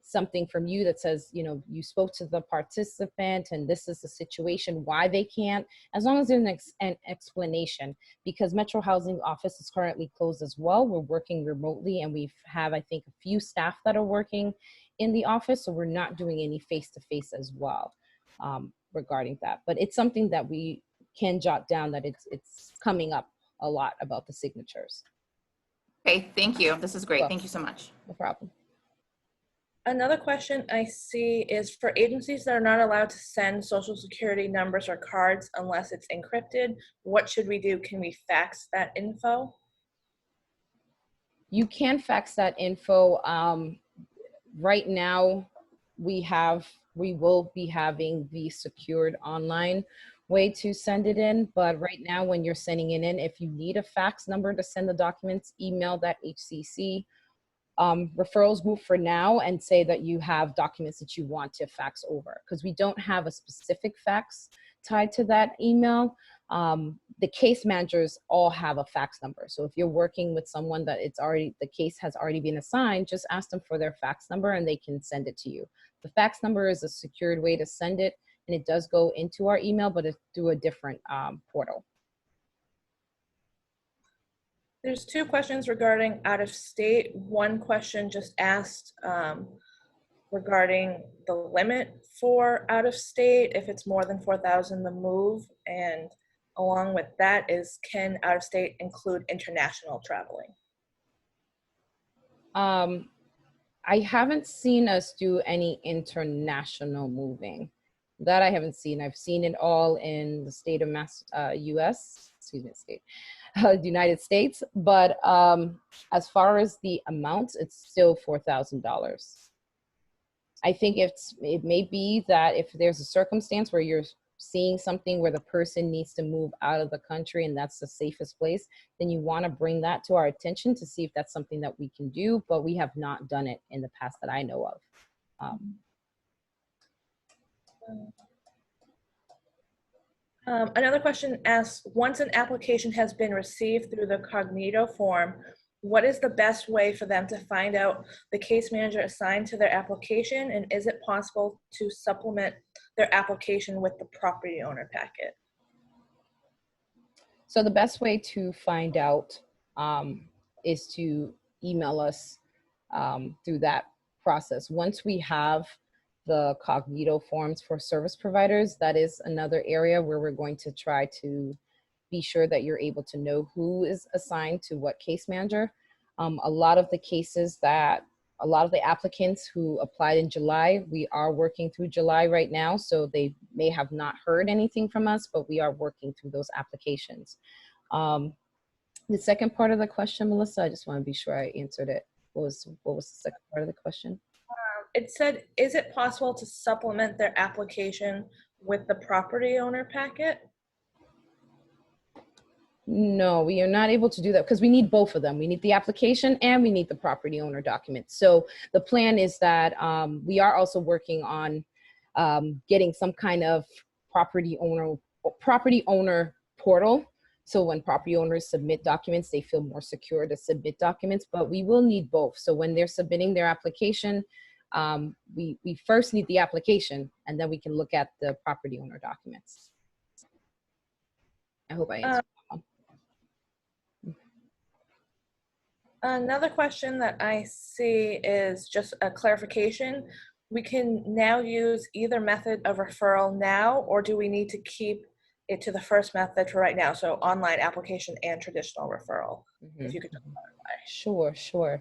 something from you that says, you know, you spoke to the participant and this is the situation, why they can't, as long as there's an explanation, because Metro Housing office is currently closed as well. We're working remotely and we have, I think, a few staff that are working in the office, so we're not doing any face-to-face as well. Regarding that, but it's something that we can jot down that it's coming up a lot about the signatures. Okay, thank you. This is great. Well, thank you so much. No problem. Another question I see is for agencies that are not allowed to send social security numbers or cards unless it's encrypted, what should we do? Can we fax that info? You can fax that info. Right now, we will be having the secured online way to send it in, but right now when you're sending it in, if you need a fax number to send the documents, email that HCC referrals group for now and say that you have documents that you want to fax over, because we don't have a specific fax tied to that email. The case managers all have a fax number. So if you're working with someone that the case has already been assigned, just ask them for their fax number and they can send it to you. The fax number is a secured way to send it, and it does go into our email, but it's through a different portal. There's two questions regarding out of state. One question just asked regarding the limit for out of state, if it's more than 4,000, the move, and along with that is, can out of state include international traveling? I haven't seen us do any international moving. That I haven't seen. I've seen it all in the state of the United States. But as far as the amounts, it's still $4,000. I think it may be that if there's a circumstance where you're seeing something where the person needs to move out of the country and that's the safest place, then you want to bring that to our attention to see if that's something that we can do, but we have not done it in the past that I know of. Another question asks, once an application has been received through the Cognito form, what is the best way for them to find out the case manager assigned to their application, and is it possible to supplement their application with the property owner packet? So the best way to find out is to email us through that process. Once we have the Cognito forms for service providers, that is another area where we're going to try to be sure that you're able to know who is assigned to what case manager. A lot of the applicants who applied in July, we are working through July right now, so they may have not heard anything from us, but we are working through those applications. The second part of the question, Melissa, I just want to be sure I answered it. What was the second part of the question? It said, is it possible to supplement their application with the property owner packet? No, we are not able to do that because we need both of them. We need the application and we need the property owner document. So the plan is that we are also working on getting some kind of property owner portal. So when property owners submit documents, they feel more secure to submit documents, but we will need both. So when they're submitting their application, we first need the application and then we can look at the property owner documents. I hope I answered. Another question that I see is just a clarification. We can now use either method of referral now, or do we need to keep it to the first method for right now? So online application and traditional referral, if you could just clarify. Sure.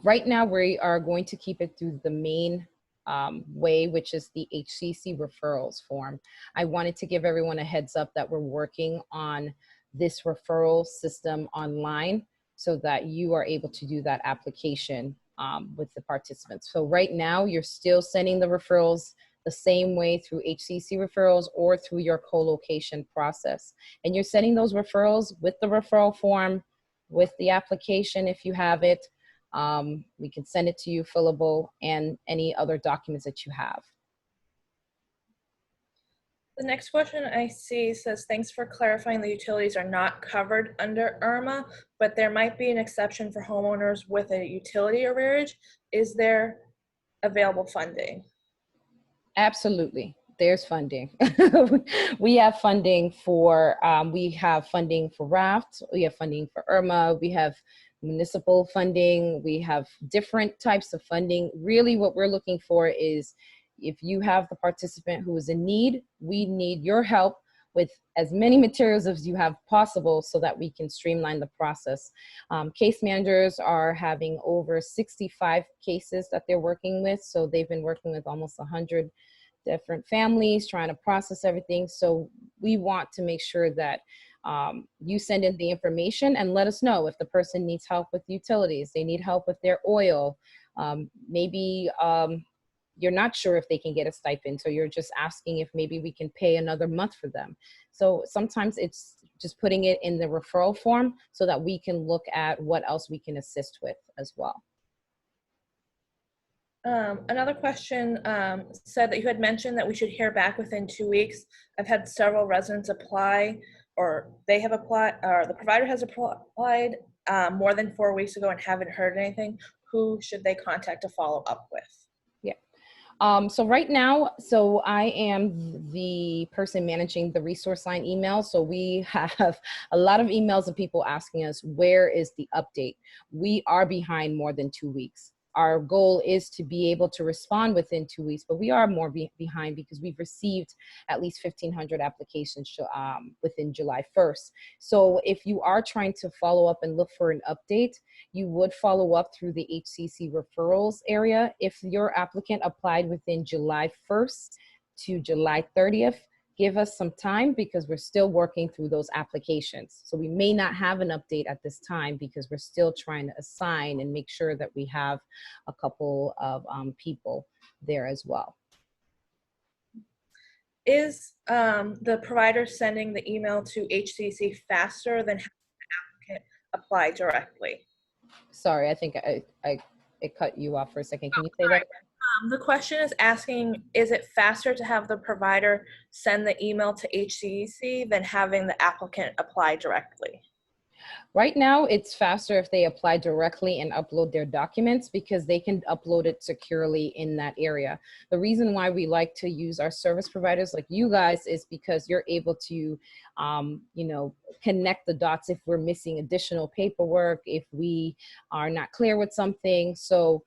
Right now, we are going to keep it through the main way, which is the HCC referrals form. I wanted to give everyone a heads up that we're working on this referral system online so that you are able to do that application with the participants. So right now, you're still sending the referrals the same way through HCC referrals or through your co-location process. And you're sending those referrals with the referral form, with the application if you have it. We can send it to you fillable and any other documents that you have. The next question I see says, thanks for clarifying the utilities are not covered under ERMA, but there might be an exception for homeowners with a utility arrearage. Is there available funding? Absolutely. There's funding. We have funding for RAFT, we have funding for ERMA, we have municipal funding, we have different types of funding. Really what we're looking for is if you have the participant who is in need, we need your help with as many materials as you have possible so that we can streamline the process. Case managers are having over 65 cases that they're working with. So they've been working with almost 100 different families trying to process everything. So we want to make sure that you send in the information and let us know if the person needs help with utilities, they need help with their oil, maybe you're not sure if they can get a stipend, so you're just asking if maybe we can pay another month for them. So sometimes it's just putting it in the referral form so that we can look at what else we can assist with as well. Another question said that you had mentioned that we should hear back within 2 weeks. I've had several residents apply, or they have applied, or the provider has applied more than 4 weeks ago and haven't heard anything. Who should they contact to follow up with? So right now, I am the person managing the resource line email. So we have a lot of emails of people asking us, where is the update? We are behind more than 2 weeks. Our goal is to be able to respond within 2 weeks, but we are more behind because we've received at least 1,500 applications within July 1st. So if you are trying to follow up and look for an update, you would follow up through the HCC referrals area. If your applicant applied within July 1st to July 30th, give us some time because we're still working through those applications. So we may not have an update at this time because we're still trying to assign and make sure that we have a couple of people there as well. Is the provider sending the email to HCC faster than having the applicant apply directly? Sorry, I think it cut you off for a second. Can you say that? The question is asking, is it faster to have the provider send the email to HCC than having the applicant apply directly? Right now, it's faster if they apply directly and upload their documents because they can upload it securely in that area. The reason why we like to use our service providers like you guys is because you're able to, you know, connect the dots if we're missing additional paperwork, if we are not clear with something. So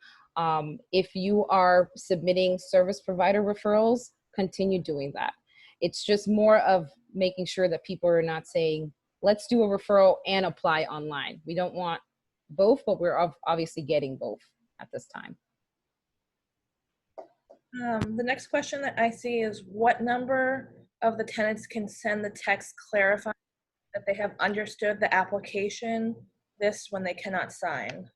if you are submitting service provider referrals, continue doing that. It's just more of making sure that people are not saying, let's do a referral and apply online. We don't want both, but we're obviously getting both at this time. The next question that I see is, what number of the tenants can send the text clarifying that they have understood the application, this when they cannot sign?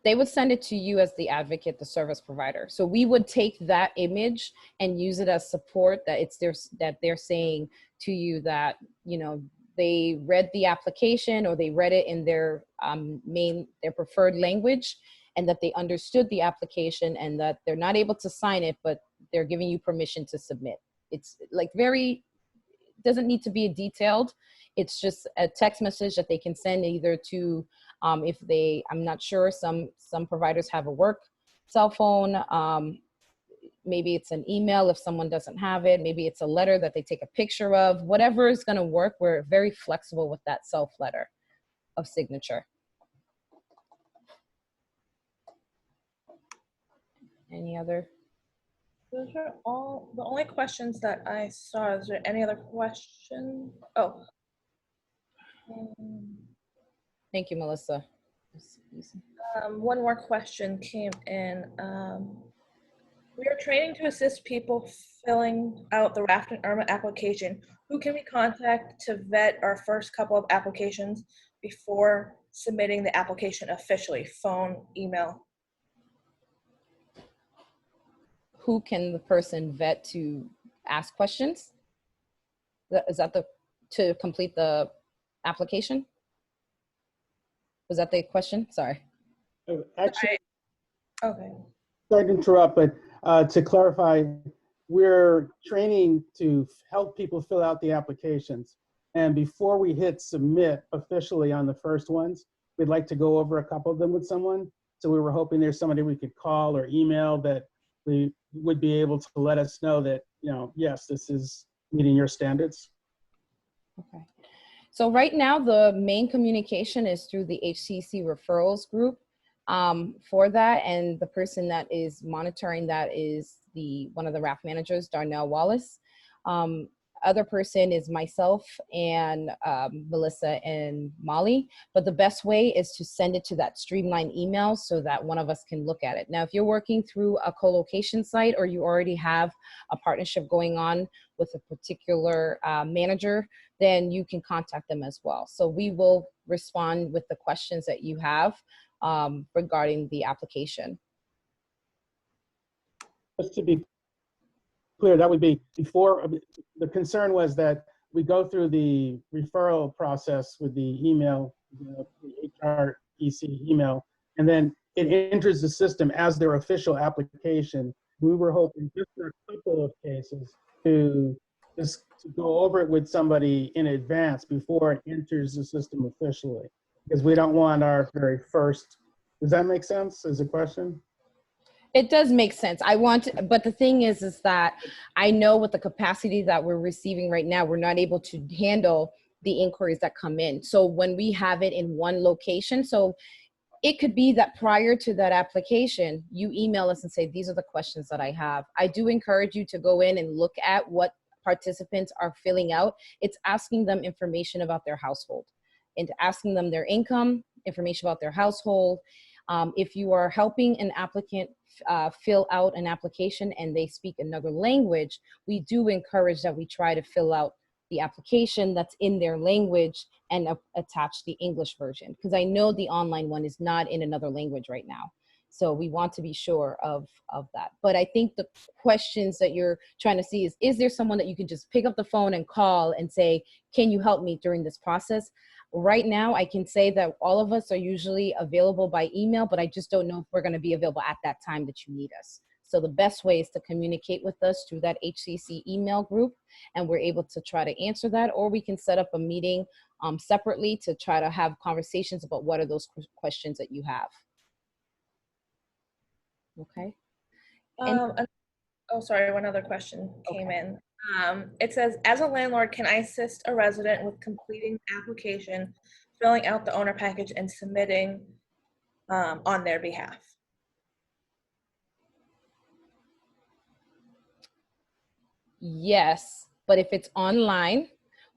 They would send it to you as the advocate, the service provider. So we would take that image and use it as support that they're saying to you that, you know, they read the application or they read it in their their preferred language, and that they understood the application and that they're not able to sign it, but they're giving you permission to submit. It's like doesn't need to be detailed. It's just a text message that they can send either to, if they, I'm not sure, some providers have a work cell phone. Maybe it's an email if someone doesn't have it. Maybe it's a letter that they take a picture of. Whatever is going to work, we're very flexible with that self letter of signature. Any other? Those are all the only questions that I saw. Is there any other question? Oh. Thank you, Melissa. One more question came in. We are training to assist people filling out the RAFT and ERMA application. Who can we contact to vet our first couple of applications before submitting the application officially? Phone, email? Who can the person vet to ask questions? Is that to complete the application? Was that the question? Sorry. Actually, Okay. sorry to interrupt, but to clarify, we're training to help people fill out the applications. And before we hit submit officially on the first ones, we'd like to go over a couple of them with someone. So we were hoping there's somebody we could call or email that we would be able to let us know that, you know, yes, this is meeting your standards. Okay. So right now, the main communication is through the HCC referrals group for that. And the person that is monitoring that is one of the RAFT managers, Darnell Wallace. Other person is myself and Melissa and Molly. But the best way is to send it to that streamlined email so that one of us can look at it. Now, if you're working through a co-location site or you already have a partnership going on with a particular manager, then you can contact them as well. So we will respond with the questions that you have regarding the application. Just to be clear, that would be before. The concern was that we go through the referral process with the email, the HR EC email, and then it enters the system as their official application. We were hoping just for a couple of cases to just to go over it with somebody in advance before it enters the system officially, because we don't want our very first. Does that make sense as a question? It does make sense. But the thing is that I know with the capacity that we're receiving right now, we're not able to handle the inquiries that come in. So when we have it in one location, so it could be that prior to that application, you email us and say, these are the questions that I have. I do encourage you to go in and look at what participants are filling out. It's asking them information about their household and asking them their income, information about their household. If you are helping an applicant fill out an application and they speak another language, we do encourage that we try to fill out the application that's in their language and attach the English version, because I know the online one is not in another language right now. So we want to be sure of that. But I think the questions that you're trying to see is there someone that you can just pick up the phone and call and say, can you help me during this process? Right now, I can say that all of us are usually available by email, but I just don't know if we're going to be available at that time that you need us. So the best way is to communicate with us through that HCC email group, and we're able to try to answer that, or we can set up a meeting separately to try to have conversations about what are those questions that you have. Okay. Oh, sorry, one other question came in. It says, as a landlord, can I assist a resident with completing the application, filling out the owner package, and submitting on their behalf? Yes, but if it's online,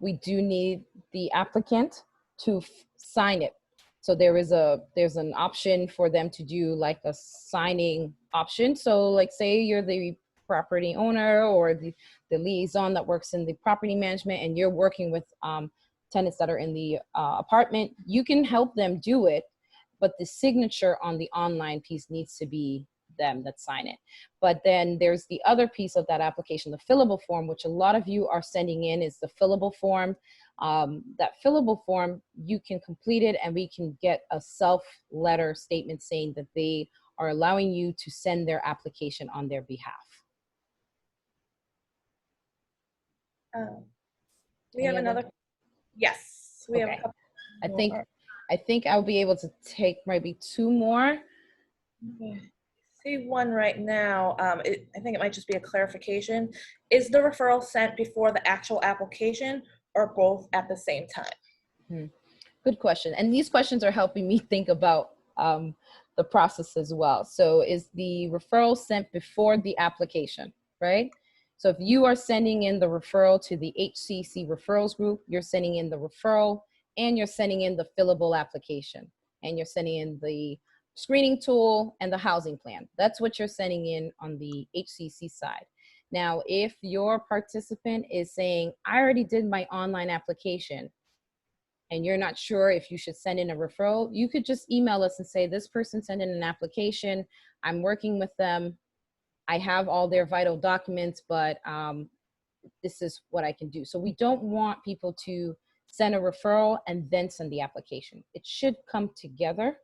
we do need the applicant to sign it. So there's an option for them to do like a signing option. So like say you're the property owner or the liaison that works in the property management, and you're working with tenants that are in the apartment, you can help them do it, but the signature on the online piece needs to be them that sign it. But then there's the other piece of that application, the fillable form, which a lot of you are sending in, is the fillable form. That fillable form, you can complete it and we can get a self-letter statement saying that they are allowing you to send their application on their behalf. We have another. Yes, we have a Okay. couple. I think I'll be able to take maybe two more. Okay. See one right now. I think it might just be a clarification. Is the referral sent before the actual application or both at the same time? Good question. And these questions are helping me think about the process as well. So is the referral sent before the application, right? So if you are sending in the referral to the HCC referrals group, you're sending in the referral and you're sending in the fillable application, and you're sending in the screening tool and the housing plan. That's what you're sending in on the HCC side. Now, if your participant is saying, I already did my online application, and you're not sure if you should send in a referral, you could just email us and say, this person sent in an application, I'm working with them, I have all their vital documents, but this is what I can do. So we don't want people to send a referral and then send the application. It should come together.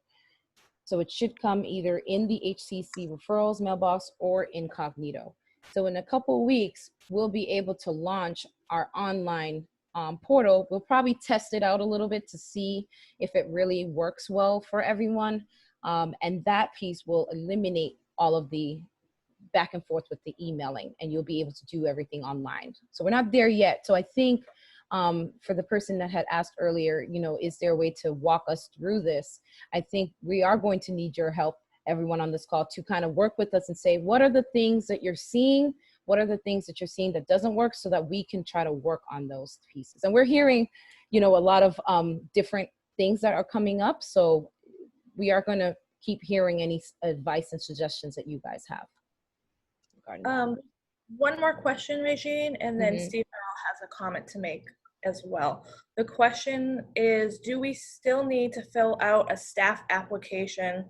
So it should come either in the HCC referrals mailbox or incognito. So in a couple of weeks, we'll be able to launch our online portal. We'll probably test it out a little bit to see if it really works well for everyone. And that piece will eliminate all of the back and forth with the emailing, and you'll be able to do everything online. So we're not there yet. So I think for the person that had asked earlier, you know, is there a way to walk us through this? I think we are going to need your help, everyone on this call, to kind of work with us and say, what are the things that you're seeing? What are the things that you're seeing that doesn't work, so that we can try to work on those pieces? And we're hearing, you know, a lot of different things that are coming up. So we are going to keep hearing any advice and suggestions that you guys have. One more question, Regine, and then Steve has a comment to make as well. The question is, do we still need to fill out a staff application?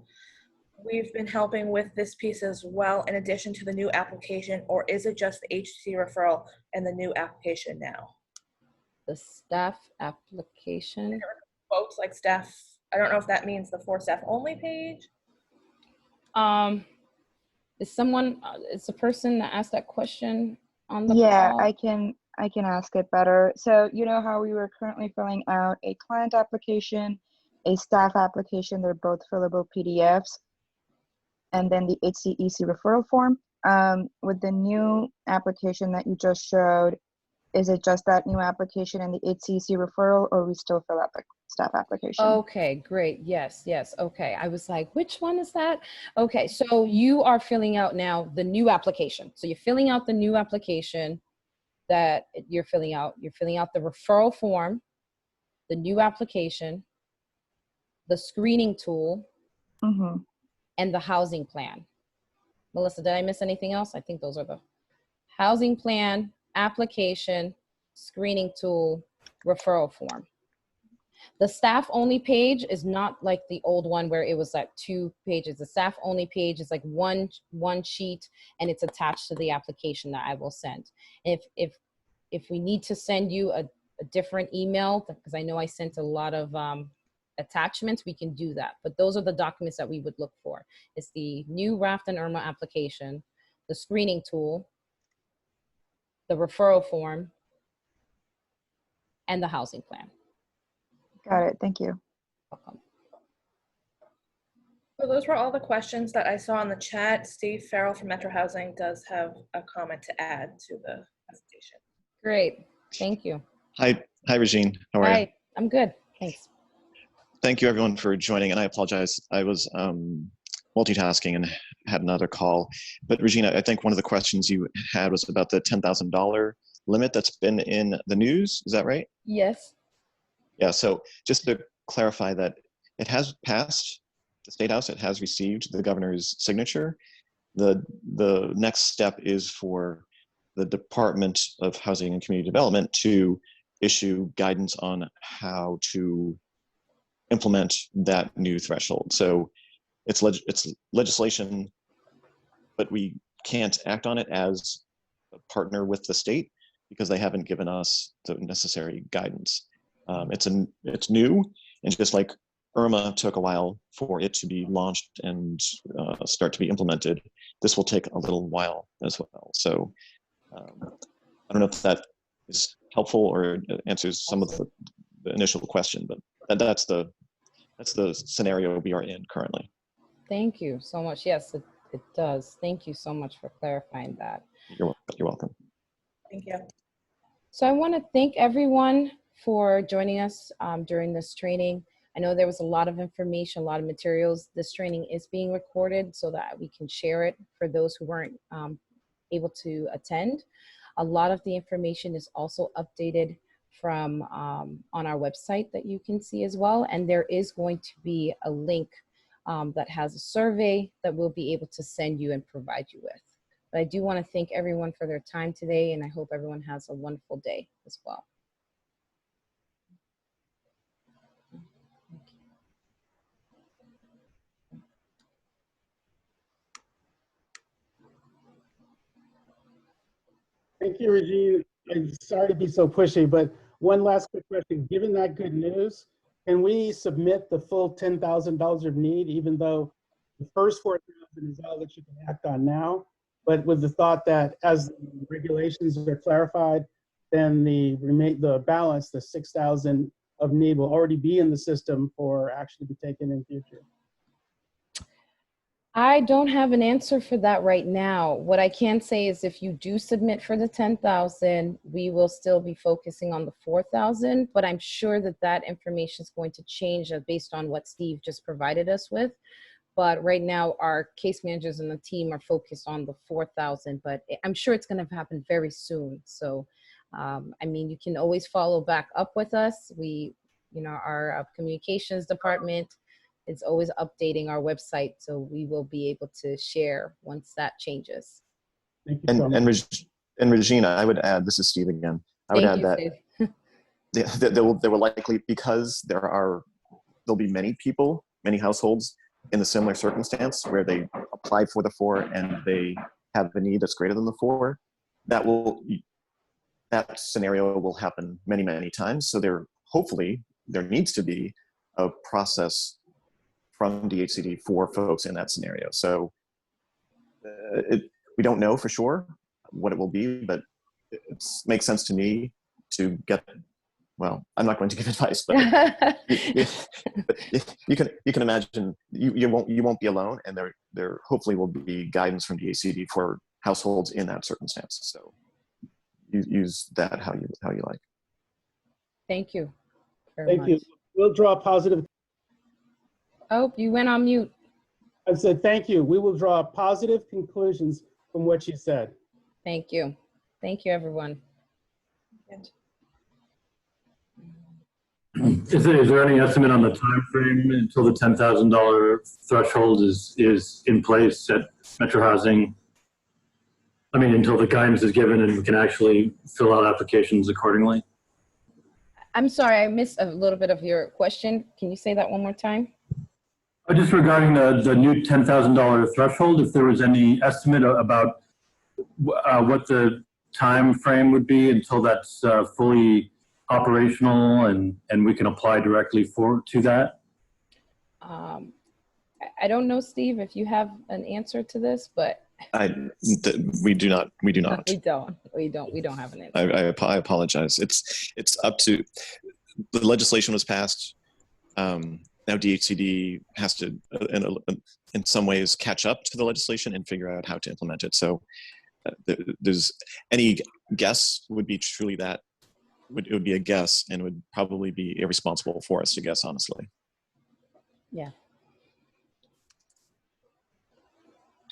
We've been helping with this piece as well, in addition to the new application, or is it just the HC referral and the new application now? The staff application. Folks like staff, I don't know if that means the for staff only page. Is someone, is the person that asked that question on the Yeah, call? I can ask it better. So you know how we were currently filling out a client application, a staff application, they're both fillable PDFs, and then the HCEC referral form. With the new application that you just showed, is it just that new application and the HCEC referral, or we still fill out the staff application? Okay, great. Yes, yes. Okay. I was like, which one is that? Okay, so you are filling out now the new application. So you're filling out the new application that you're filling out. You're filling out the referral form, the new application, the screening tool, and the housing plan. Melissa, did I miss anything else? I think those are the housing plan, application, screening tool, referral form. The staff only page is not like the old one where it was like 2 pages. The staff only page is like one sheet, and it's attached to the application that I will send. If we need to send you a different email, because I know I sent a lot of attachments, we can do that. But those are the documents that we would look for. It's the new RAFT and ERMA application, the screening tool, the referral form, and the housing plan. Got it. Thank you. Welcome. So those were all the questions that I saw in the chat. Steve Farrell from Metro Housing does have a comment to add to the presentation. Great. Thank you. Hi, Regine. How are you? Hi, I'm good. Thanks. Thank you everyone for joining, and I apologize. I was multitasking and had another call. But Regina, I think one of the questions you had was about the $10,000 limit that's been in the news. Is that right? Yes. Yeah, so just to clarify that it has passed the State House, it has received the governor's signature. The next step is for the Department of Housing and Community Development to issue guidance on how to implement that new threshold. So it's legislation, but we can't act on it as a partner with the state because they haven't given us the necessary guidance. It's new, and just like ERMA took a while for it to be launched and start to be implemented, this will take a little while as well. So I don't know if that is helpful or answers some of the initial question, but that's the scenario we are in currently. Thank you so much. Yes, it does. Thank you so much for clarifying that. You're welcome. Thank you. So I want to thank everyone for joining us during this training. I know there was a lot of information, a lot of materials. This training is being recorded so that we can share it for those who weren't able to attend. A lot of the information is also updated from on our website that you can see as well. And there is going to be a link that has a survey that we'll be able to send you and provide you with. But I do want to thank everyone for their time today, and I hope everyone has a wonderful day as well. Thank you, Regine. I'm sorry to be so pushy, but one last quick question. Given that good news, can we submit the full $10,000 of need, even though the first $4,000 is all that you can act on now, but with the thought that as the regulations are clarified, then the balance, the 6,000 of need will already be in the system for action to be taken in future? I don't have an answer for that right now. What I can say is if you do submit for the 10,000, we will still be focusing on the 4,000, but I'm sure that that information is going to change based on what Steve just provided us with. But right now, our case managers and the team are focused on the 4,000, but I'm sure it's going to happen very soon. So, I mean, you can always follow back up with us. Our communications department is always updating our website, so we will be able to share once that changes. Thank you so much. And Regina, I would add, this is Steve again. I would add that there will likely, because there'll be many people, many households in a similar circumstance where they applied for the 4 and they have a need that's greater than the 4, that scenario will happen many, many times. So hopefully there needs to be a process from DHCD for folks in that scenario. So we don't know for sure what it will be, but it makes sense to me to get, well, I'm not going to give advice, but you can imagine you won't be alone, and there hopefully will be guidance from DHCD for households in that circumstance. So use that how you like. Thank you very much. Thank you. We'll draw positive. Oh, you went on mute. I said, thank you. We will draw positive conclusions from what you said. Thank you. Thank you, everyone. Is there any estimate on the time frame until the $10,000 threshold is in place at Metro Housing? I mean, until the guidance is given and we can actually fill out applications accordingly? I'm sorry, I missed a little bit of your question. Can you say that one more time? Just regarding the new $10,000 threshold, if there was any estimate about what the time frame would be until that's fully operational and we can apply directly to that? I don't know, Steve, if you have an answer to this, but We do not. We don't have an answer. I apologize. It's up to the legislation was passed. Now DHCD has to, in some ways, catch up to the legislation and figure out how to implement it. So there's any guess would be truly that it would be a guess and would probably be irresponsible for us to guess, honestly. Yeah.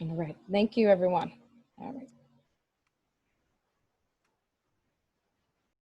All right. Thank you, everyone. All right.